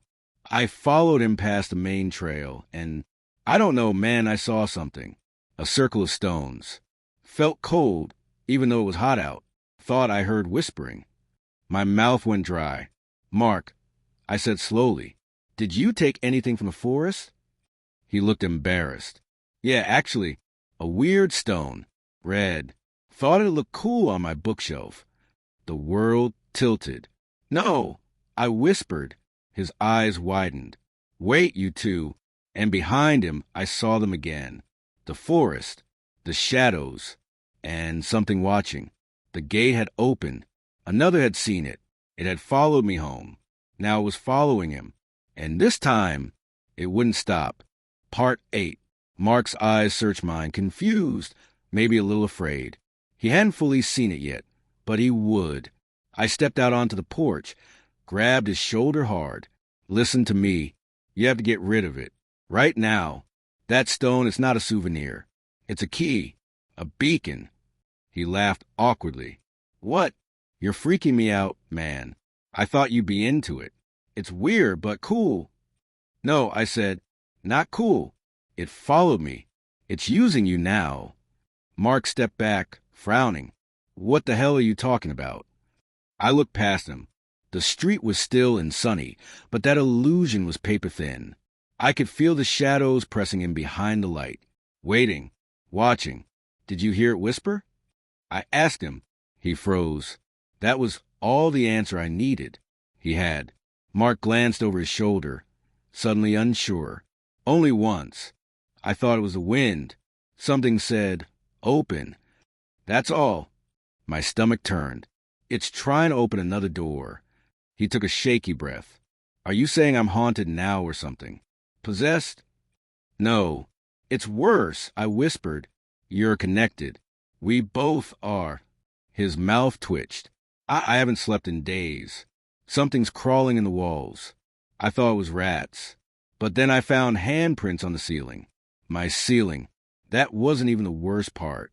I followed him past the main trail, and I don't know, man, I saw something. A circle of stones. Felt cold, even though it was hot out. Thought I heard whispering. My mouth went dry. Mark, I said slowly, did you take anything from the forest? He looked embarrassed. Yeah, actually, a weird stone. Red. Thought it looked cool on my bookshelf. The world tilted. No, I whispered. His eyes widened. Wait, you two. And behind him, I saw them again. The forest, the shadows, and something watching. The gate had opened. Another had seen it. It had followed me home. Now it was following him. And this time, it wouldn't stop. Part 8. Mark's eyes searched mine, confused, maybe a little afraid. He hadn't fully seen it yet, but he would. I stepped out onto the porch, grabbed his shoulder hard. Listen to me. You have to get rid of it. Right now. That stone is not a souvenir. It's a key. A beacon. He laughed awkwardly. What? You're freaking me out, man. I thought you'd be into it. It's weird, but cool. No, I said, not cool. It followed me. It's using you now. Mark stepped back, frowning. What the hell are you talking about? I looked past him. The street was still and sunny, but that illusion was paper thin. I could feel the shadows pressing in behind the light. Waiting. Watching. Did you hear it whisper? I asked him. He froze. That was all the answer I needed. He had. Mark glanced over his shoulder, suddenly unsure. Only once. I thought it was the wind. Something said, open. That's all. My stomach turned. It's trying to open another door. He took a shaky breath. Are you saying I'm haunted now or something? Possessed? No. It's worse, I whispered. You're connected. We both are. His mouth twitched. I haven't slept in days. Something's crawling in the walls. I thought it was rats. But then I found handprints on the ceiling. My ceiling. That wasn't even the worst part.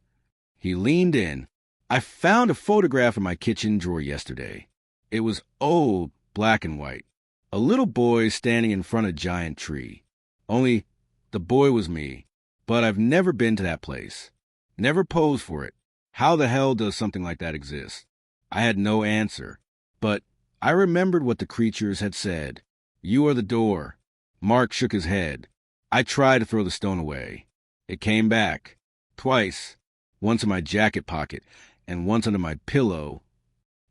He leaned in. I found a photograph in my kitchen drawer yesterday. It was old, black and white. A little boy standing in front of a giant tree. Only the boy was me. But I've never been to that place. Never posed for it. How the hell does something like that exist? I had no answer. But I remembered what the creatures had said. You are the door. Mark shook his head. I tried to throw the stone away. It came back. Twice. Once in my jacket pocket, and once under my pillow.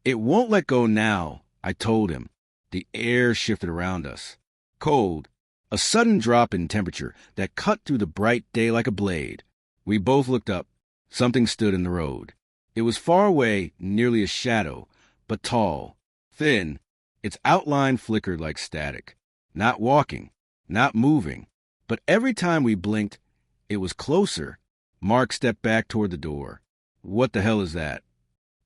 It won't let go now, I told him. The air shifted around us. Cold. A sudden drop in temperature that cut through the bright day like a blade. We both looked up. Something stood in the road. It was far away, nearly a shadow, but tall, thin. Its outline flickered like static. Not walking, not moving. But every time we blinked, it was closer. Mark stepped back toward the door. What the hell is that?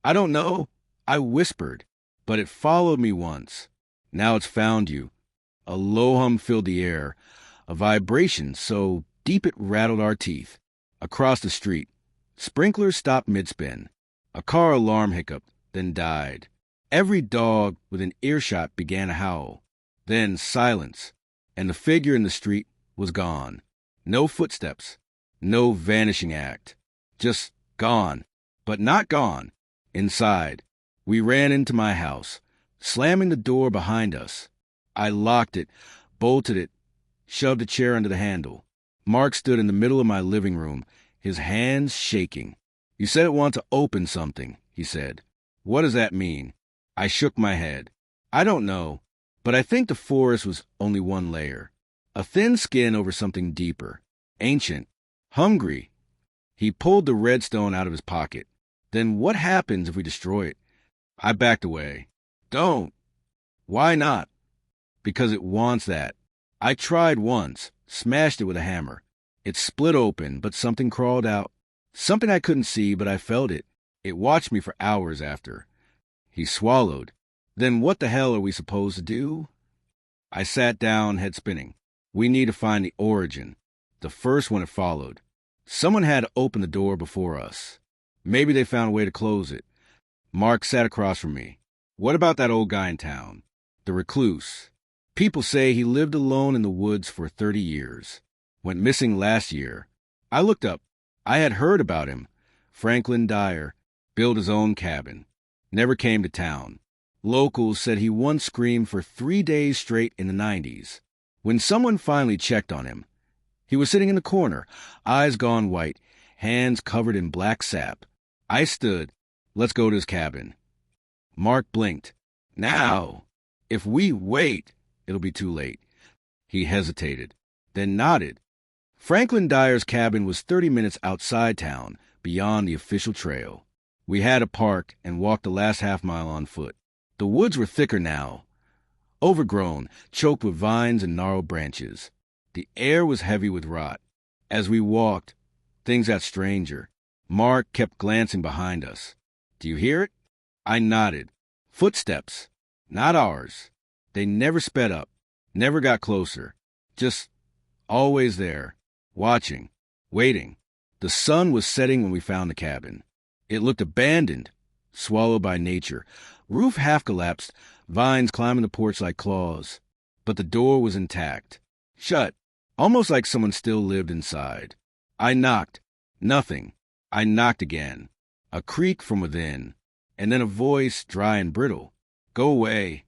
I don't know. I whispered, but it followed me once. Now it's found you. A low hum filled the air, a vibration so deep it rattled our teeth. Across the street, sprinklers stopped mid-spin. A car alarm hiccuped, then died. Every dog within earshot began to howl. Then silence, and the figure in the street was gone. No footsteps, no vanishing act. Just gone, but not gone. Inside, we ran into my house, slamming the door behind us. I locked it, bolted it, shoved a chair under the handle. Mark stood in the middle of my living room, his hands shaking. You said it wanted to open something, he said. What does that mean? I shook my head. I don't know, but I think the forest was only one layer. A thin skin over something deeper, ancient, hungry. He pulled the red stone out of his pocket. Then what happens if we destroy it? I backed away. Don't. Why not? Because it wants that. I tried once, smashed it with a hammer. It split open, but something crawled out. Something I couldn't see, but I felt it. It watched me for hours after. He swallowed. Then what the hell are we supposed to do? I sat down, head spinning. We need to find the origin. The first one it followed. Someone had to open the door before us. Maybe they found a way to close it. Mark sat across from me. What about that old guy in town? The recluse. People say he lived alone in the woods for 30 years. Went missing last year. I looked up. I had heard about him. Franklin Dyer. Built his own cabin. Never came to town. Locals said he once screamed for 3 days straight in the 90s. When someone finally checked on him, he was sitting in the corner, eyes gone white, hands covered in black sap. I stood. Let's go to his cabin. Mark blinked. Now! If we wait, it'll be too late. He hesitated, then nodded. Franklin Dyer's cabin was 30 minutes outside town, beyond the official trail. We had a park and walked the last half mile on foot. The woods were thicker now. overgrown, choked with vines and gnarled branches. The air was heavy with rot. As we walked, things got stranger. Mark kept glancing behind us. "Do you hear it?" I nodded. Footsteps. Not ours. They never sped up, never got closer. Just always there, watching, waiting. The sun was setting when we found the cabin. It looked abandoned, swallowed by nature. Roof half collapsed, vines climbing the porch like claws. But the door was intact, shut, almost like someone still lived inside. I knocked. Nothing. I knocked again. A creak from within, and then a voice, dry and brittle. "Go away."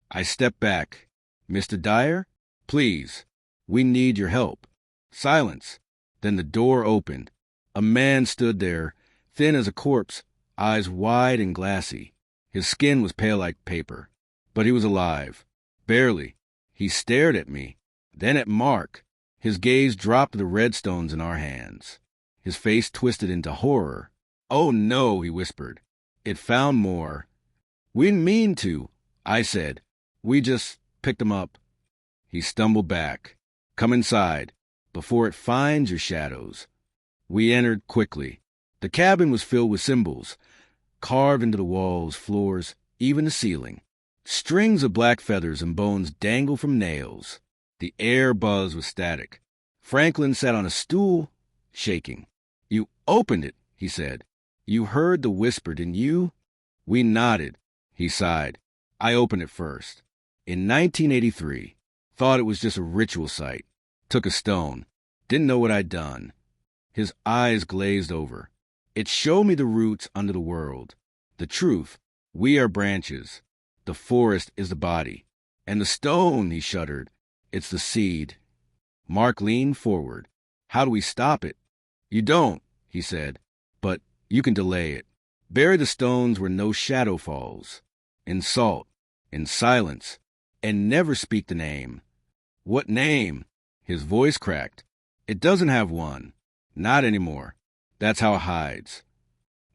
I stepped back. "Mr. Dyer? Please. We need your help." Silence. Then the door opened. A man stood there, thin as a corpse, eyes wide and glassy. His skin was pale like paper. But he was alive. Barely. He stared at me, then at Mark. His gaze dropped to the red stones in our hands. His face twisted into horror. "Oh, no," he whispered. "It found more." "We didn't mean to," I said. "We just picked them up." He stumbled back. "Come inside, before it finds your shadows." We entered quickly. The cabin was filled with symbols, carved into the walls, floors, even the ceiling. Strings of black feathers and bones dangled from nails. The air buzzed with static. Franklin sat on a stool, shaking. "You opened it," he said. "You heard the whisper, didn't you?" We nodded. He sighed. "I opened it first. In 1983. Thought it was just a ritual site. Took a stone. Didn't know what I'd done." His eyes glazed over. "It showed me the roots under the world. The truth. We are branches. The forest is the body. And the stone," he shuddered, "it's the seed." Mark leaned forward. "How do we stop it?" "You don't," he said, "but you can delay it. Bury the stones where no shadow falls. In salt, in silence, and never speak the name." "What name?" His voice cracked. "It doesn't have one. Not anymore. That's how it hides."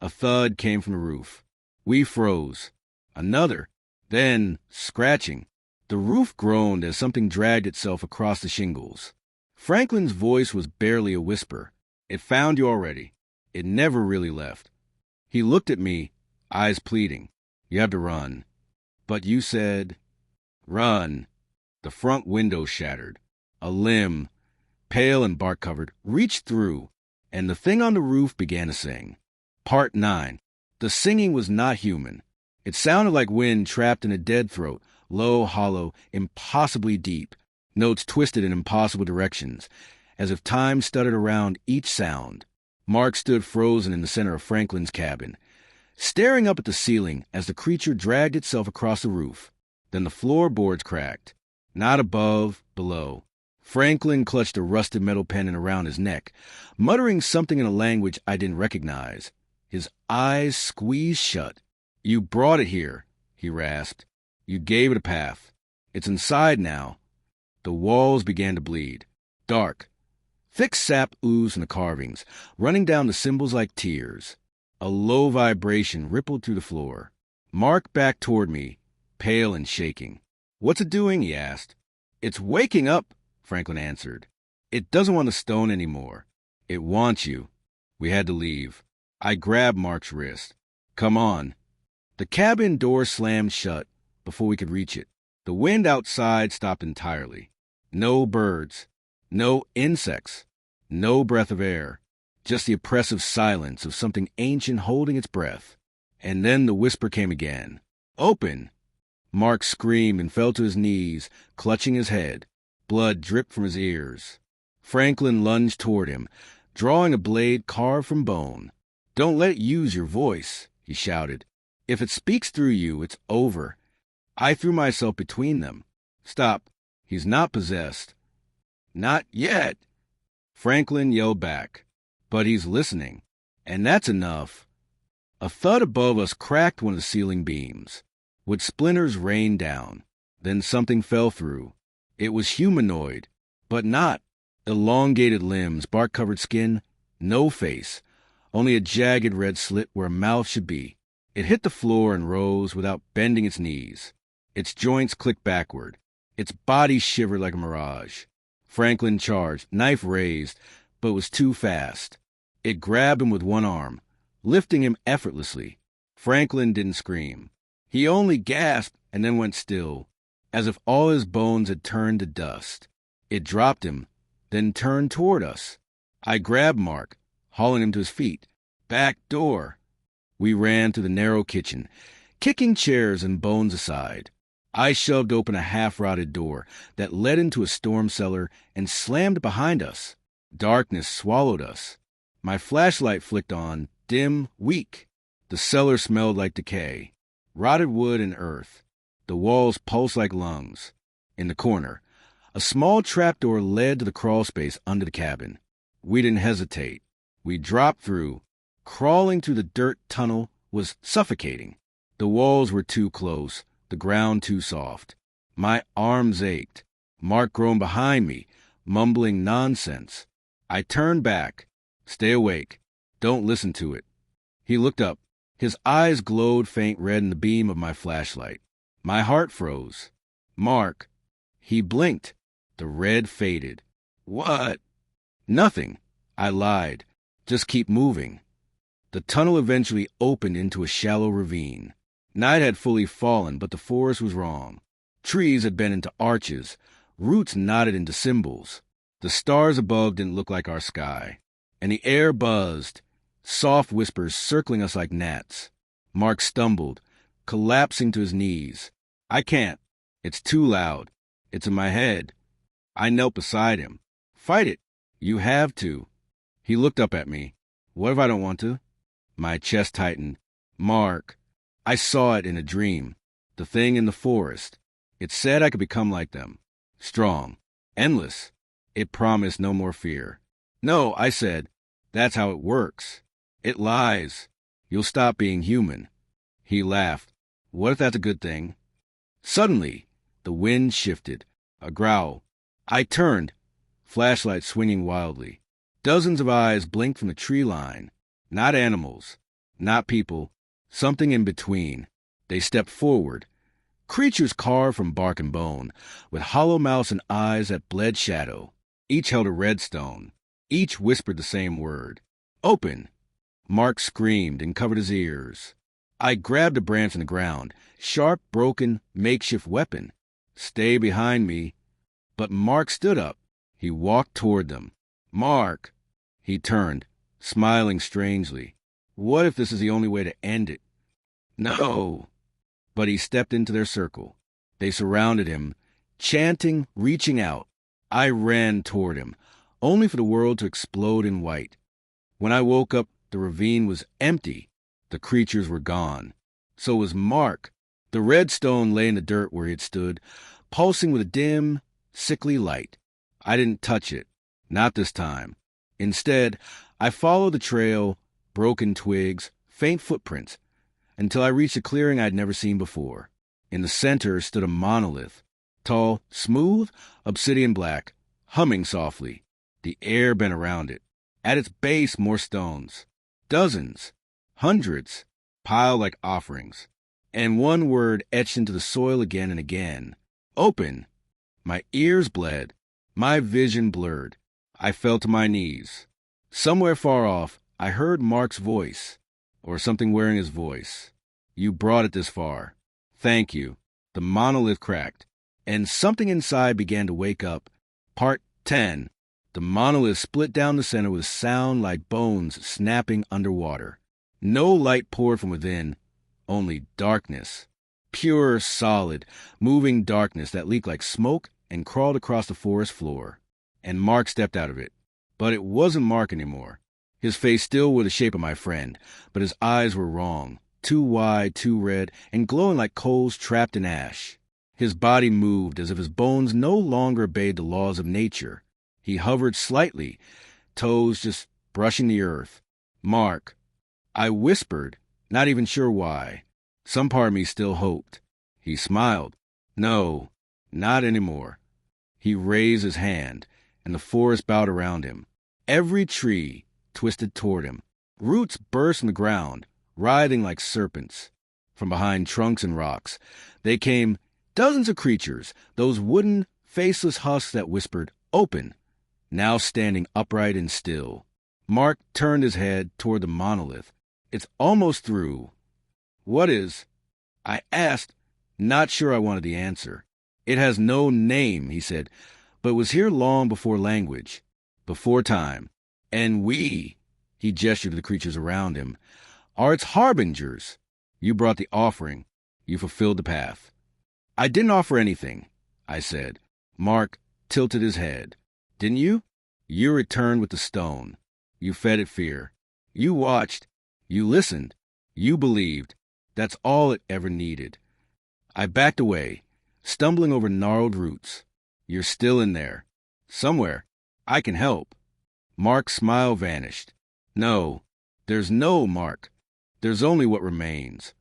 A thud came from the roof. We froze. Another. Then, scratching. The roof groaned as something dragged itself across the shingles. Franklin's voice was barely a whisper. "It found you already. It never really left." He looked at me, eyes pleading. "You have to run." "But you said—" "Run." The front window shattered. A limb, pale and bark-covered, reached through, and the thing on the roof began to sing. Part 9. The singing was not human. It sounded like wind trapped in a dead throat, low, hollow, impossibly deep, notes twisted in impossible directions, as if time stuttered around each sound. Mark stood frozen in the center of Franklin's cabin, staring up at the ceiling as the creature dragged itself across the roof. Then the floorboards cracked. Not above, below. Franklin clutched a rusted metal pendant around his neck, muttering something in a language I didn't recognize. His eyes squeezed shut. "You brought it here," he rasped. "You gave it a path. It's inside now." The walls began to bleed. Dark. Thick sap oozed from the carvings, running down the symbols like tears. A low vibration rippled through the floor. Mark backed toward me, pale and shaking. "What's it doing?" he asked. "It's waking up," Franklin answered. "It doesn't want the stone anymore. It wants you." We had to leave. I grabbed Mark's wrist. "Come on." The cabin door slammed shut before we could reach it. The wind outside stopped entirely. No birds. No insects. No breath of air. Just the oppressive silence of something ancient holding its breath. And then the whisper came again. "Open!" Mark screamed and fell to his knees, clutching his head. Blood dripped from his ears. Franklin lunged toward him, drawing a blade carved from bone. "Don't let it use your voice," he shouted. "If it speaks through you, it's over." I threw myself between them. "Stop. He's not possessed." "Not yet," Franklin yelled back. "But he's listening. And that's enough." A thud above us cracked one of the ceiling beams. Wood splinters rained down. Then something fell through. It was humanoid, but not. Elongated limbs, bark-covered skin, no face, only a jagged red slit where a mouth should be. It hit the floor and rose without bending its knees. Its joints clicked backward. Its body shivered like a mirage. Franklin charged, knife raised, but was too fast. It grabbed him with one arm, lifting him effortlessly. Franklin didn't scream. He only gasped and then went still, as if all his bones had turned to dust. It dropped him, then turned toward us. I grabbed Mark, hauling him to his feet. Back door. We ran to the narrow kitchen, kicking chairs and bones aside. I shoved open a half-rotted door that led into a storm cellar and slammed behind us. Darkness swallowed us. My flashlight flicked on, dim, weak. The cellar smelled like decay, rotted wood and earth. The walls pulsed like lungs. In the corner, a small trapdoor led to the crawl space under the cabin. We didn't hesitate. We dropped through. Crawling through the dirt tunnel was suffocating. The walls were too close, the ground too soft. My arms ached. Mark groaned behind me, mumbling nonsense. I turned back. Stay awake. Don't listen to it. He looked up. His eyes glowed faint red in the beam of my flashlight. My heart froze. Mark. He blinked. The red faded. What? Nothing. I lied. Just keep moving. The tunnel eventually opened into a shallow ravine. Night had fully fallen, but the forest was wrong. Trees had bent into arches. Roots knotted into symbols. The stars above didn't look like our sky. And the air buzzed, soft whispers circling us like gnats. Mark stumbled, collapsing to his knees. I can't. It's too loud. It's in my head. I knelt beside him. Fight it. You have to. He looked up at me. What if I don't want to? My chest tightened. Mark. I saw it in a dream. The thing in the forest. It said I could become like them. Strong. Endless. It promised no more fear. No, I said. That's how it works. It lies. You'll stop being human. He laughed. What if that's a good thing? Suddenly, the wind shifted. A growl. I turned, flashlight swinging wildly. Dozens of eyes blinked from the tree line. Not animals. Not people. Something in between. They stepped forward. Creatures carved from bark and bone, with hollow mouths and eyes that bled shadow. Each held a red stone. Each whispered the same word. Open. Mark screamed and covered his ears. I grabbed a branch on the ground. Sharp, broken, makeshift weapon. Stay behind me. But Mark stood up. He walked toward them. Mark. He turned, smiling strangely. What if this is the only way to end it? No. But he stepped into their circle. They surrounded him, chanting, reaching out. I ran toward him, only for the world to explode in white. When I woke up, the ravine was empty. The creatures were gone. So was Mark. The red stone lay in the dirt where he had stood, pulsing with a dim, sickly light. I didn't touch it. Not this time. Instead, I followed the trail, broken twigs, faint footprints, until I reached a clearing I'd never seen before. In the center stood a monolith, tall, smooth, obsidian black, humming softly. The air bent around it. At its base, more stones. Dozens, hundreds, piled like offerings. And one word etched into the soil again and again. Open. My ears bled. My vision blurred. I fell to my knees. Somewhere far off, I heard Mark's voice, or something wearing his voice. You brought it this far. Thank you. The monolith cracked, and something inside began to wake up. Part 10. The monolith split down the center with a sound like bones snapping underwater. No light poured from within, only darkness. Pure, solid, moving darkness that leaked like smoke and crawled across the forest floor. And Mark stepped out of it. But it wasn't Mark anymore. His face still wore the shape of my friend, but his eyes were wrong, too wide, too red, and glowing like coals trapped in ash. His body moved as if his bones no longer obeyed the laws of nature. He hovered slightly, toes just brushing the earth. Mark. I whispered, not even sure why. Some part of me still hoped. He smiled. No, not anymore. He raised his hand, and the forest bowed around him. Every tree twisted toward him. Roots burst from the ground, writhing like serpents. From behind trunks and rocks, they came Dozens of creatures, those wooden, faceless husks that whispered, "Open," now standing upright and still. Mark turned his head toward the monolith. "It's almost through." "What is?" I asked, not sure I wanted the answer. "It has no name," he said, "but was here long before language, before time. And we," he gestured to the creatures around him, "are its harbingers. You brought the offering. You fulfilled the path." "I didn't offer anything," I said. Mark tilted his head. "Didn't you? You returned with the stone. You fed it fear. You watched. You listened. You believed. That's all it ever needed." I backed away, stumbling over gnarled roots. "You're still in there. Somewhere. I can help." Mark's smile vanished. "No, there's no Mark. There's only what remains."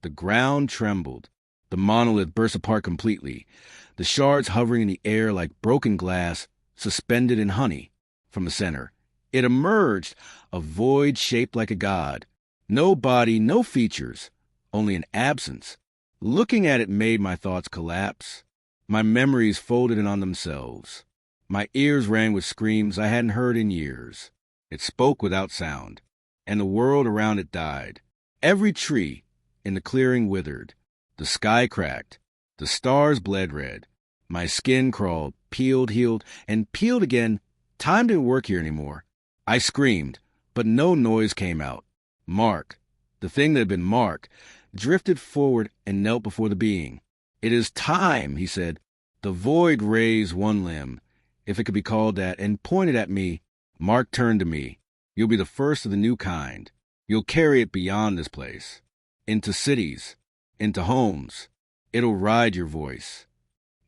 The ground trembled. The monolith burst apart completely, the shards hovering in the air like broken glass suspended in honey. From the center, it emerged, a void shaped like a god. No body, no features, only an absence. Looking at it made my thoughts collapse. My memories folded in on themselves. My ears rang with screams I hadn't heard in years. It spoke without sound, and the world around it died. Every tree in the clearing withered. The sky cracked. The stars bled red. My skin crawled, peeled, healed, and peeled again. Time didn't work here anymore. I screamed, but no noise came out. Mark, the thing that had been Mark, drifted forward and knelt before the being. "It is time," he said. The void raised one limb, if it could be called that, and pointed at me. Mark turned to me. "You'll be the first of the new kind. You'll carry it beyond this place. Into cities. Into homes. It'll ride your voice."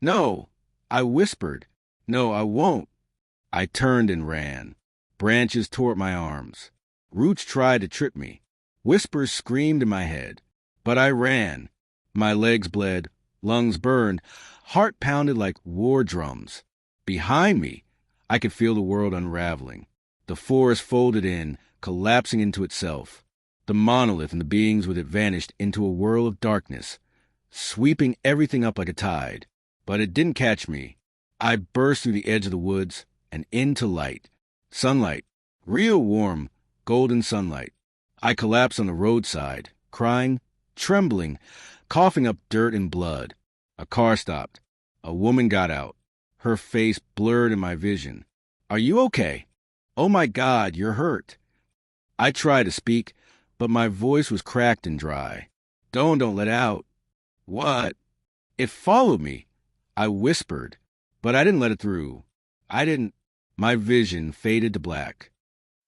"No," I whispered. "No, I won't." I turned and ran. Branches tore at my arms. Roots tried to trip me. Whispers screamed in my head. But I ran. My legs bled, lungs burned, heart pounded like war drums. Behind me, I could feel the world unraveling. The forest folded in, collapsing into itself. The monolith and the beings with it vanished into a whirl of darkness, sweeping everything up like a tide. But it didn't catch me. I burst through the edge of the woods and into light. Sunlight. Real warm, golden sunlight. I collapsed on the roadside, crying, trembling, coughing up dirt and blood. A car stopped. A woman got out. Her face blurred in my vision. "Are you okay? Oh my God, you're hurt." I tried to speak, but my voice was cracked and dry. Don't let out." "What?" "It followed me." I whispered, but I didn't let it through. My vision faded to black.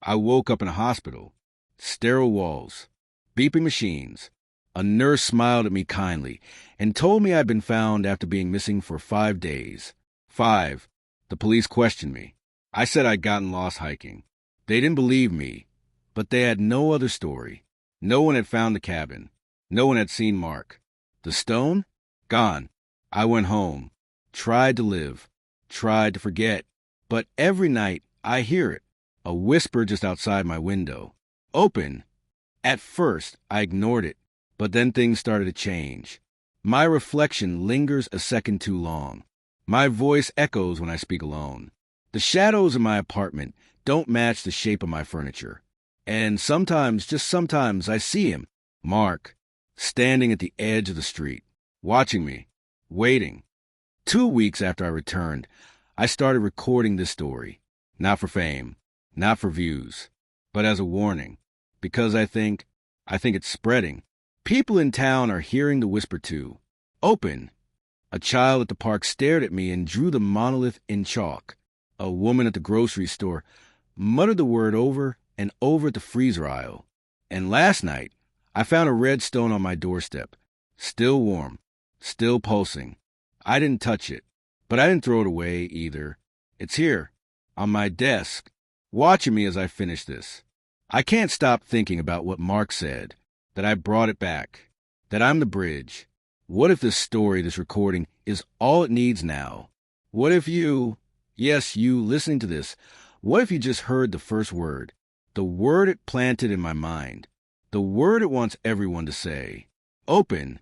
I woke up in a hospital. Sterile walls. Beeping machines. A nurse smiled at me kindly and told me I'd been found after being missing for 5 days. 5. The police questioned me. I said I'd gotten lost hiking. They didn't believe me, but they had no other story. No one had found the cabin. No one had seen Mark. The stone? Gone. I went home. Tried to live. Tried to forget. But every night I hear it. A whisper just outside my window. "Open." At first, I ignored it, but then things started to change. My reflection lingers a second too long. My voice echoes when I speak alone. The shadows in my apartment don't match the shape of my furniture. And sometimes, just sometimes, I see him, Mark, standing at the edge of the street, watching me, waiting. 2 weeks after I returned, I started recording this story. Not for fame, not for views, but as a warning. Because I think it's spreading. People in town are hearing the whisper too. Open. A child at the park stared at me and drew the monolith in chalk. A woman at the grocery store muttered the word over and over at the freezer aisle. And last night, I found a red stone on my doorstep. Still warm. Still pulsing. I didn't touch it, but I didn't throw it away either. It's here, on my desk, watching me as I finish this. I can't stop thinking about what Mark said, that I brought it back, that I'm the bridge. What if this story, this recording, is all it needs now? What if you, yes, you listening to this, what if you just heard the first word, the word it planted in my mind, the word it wants everyone to say? Open.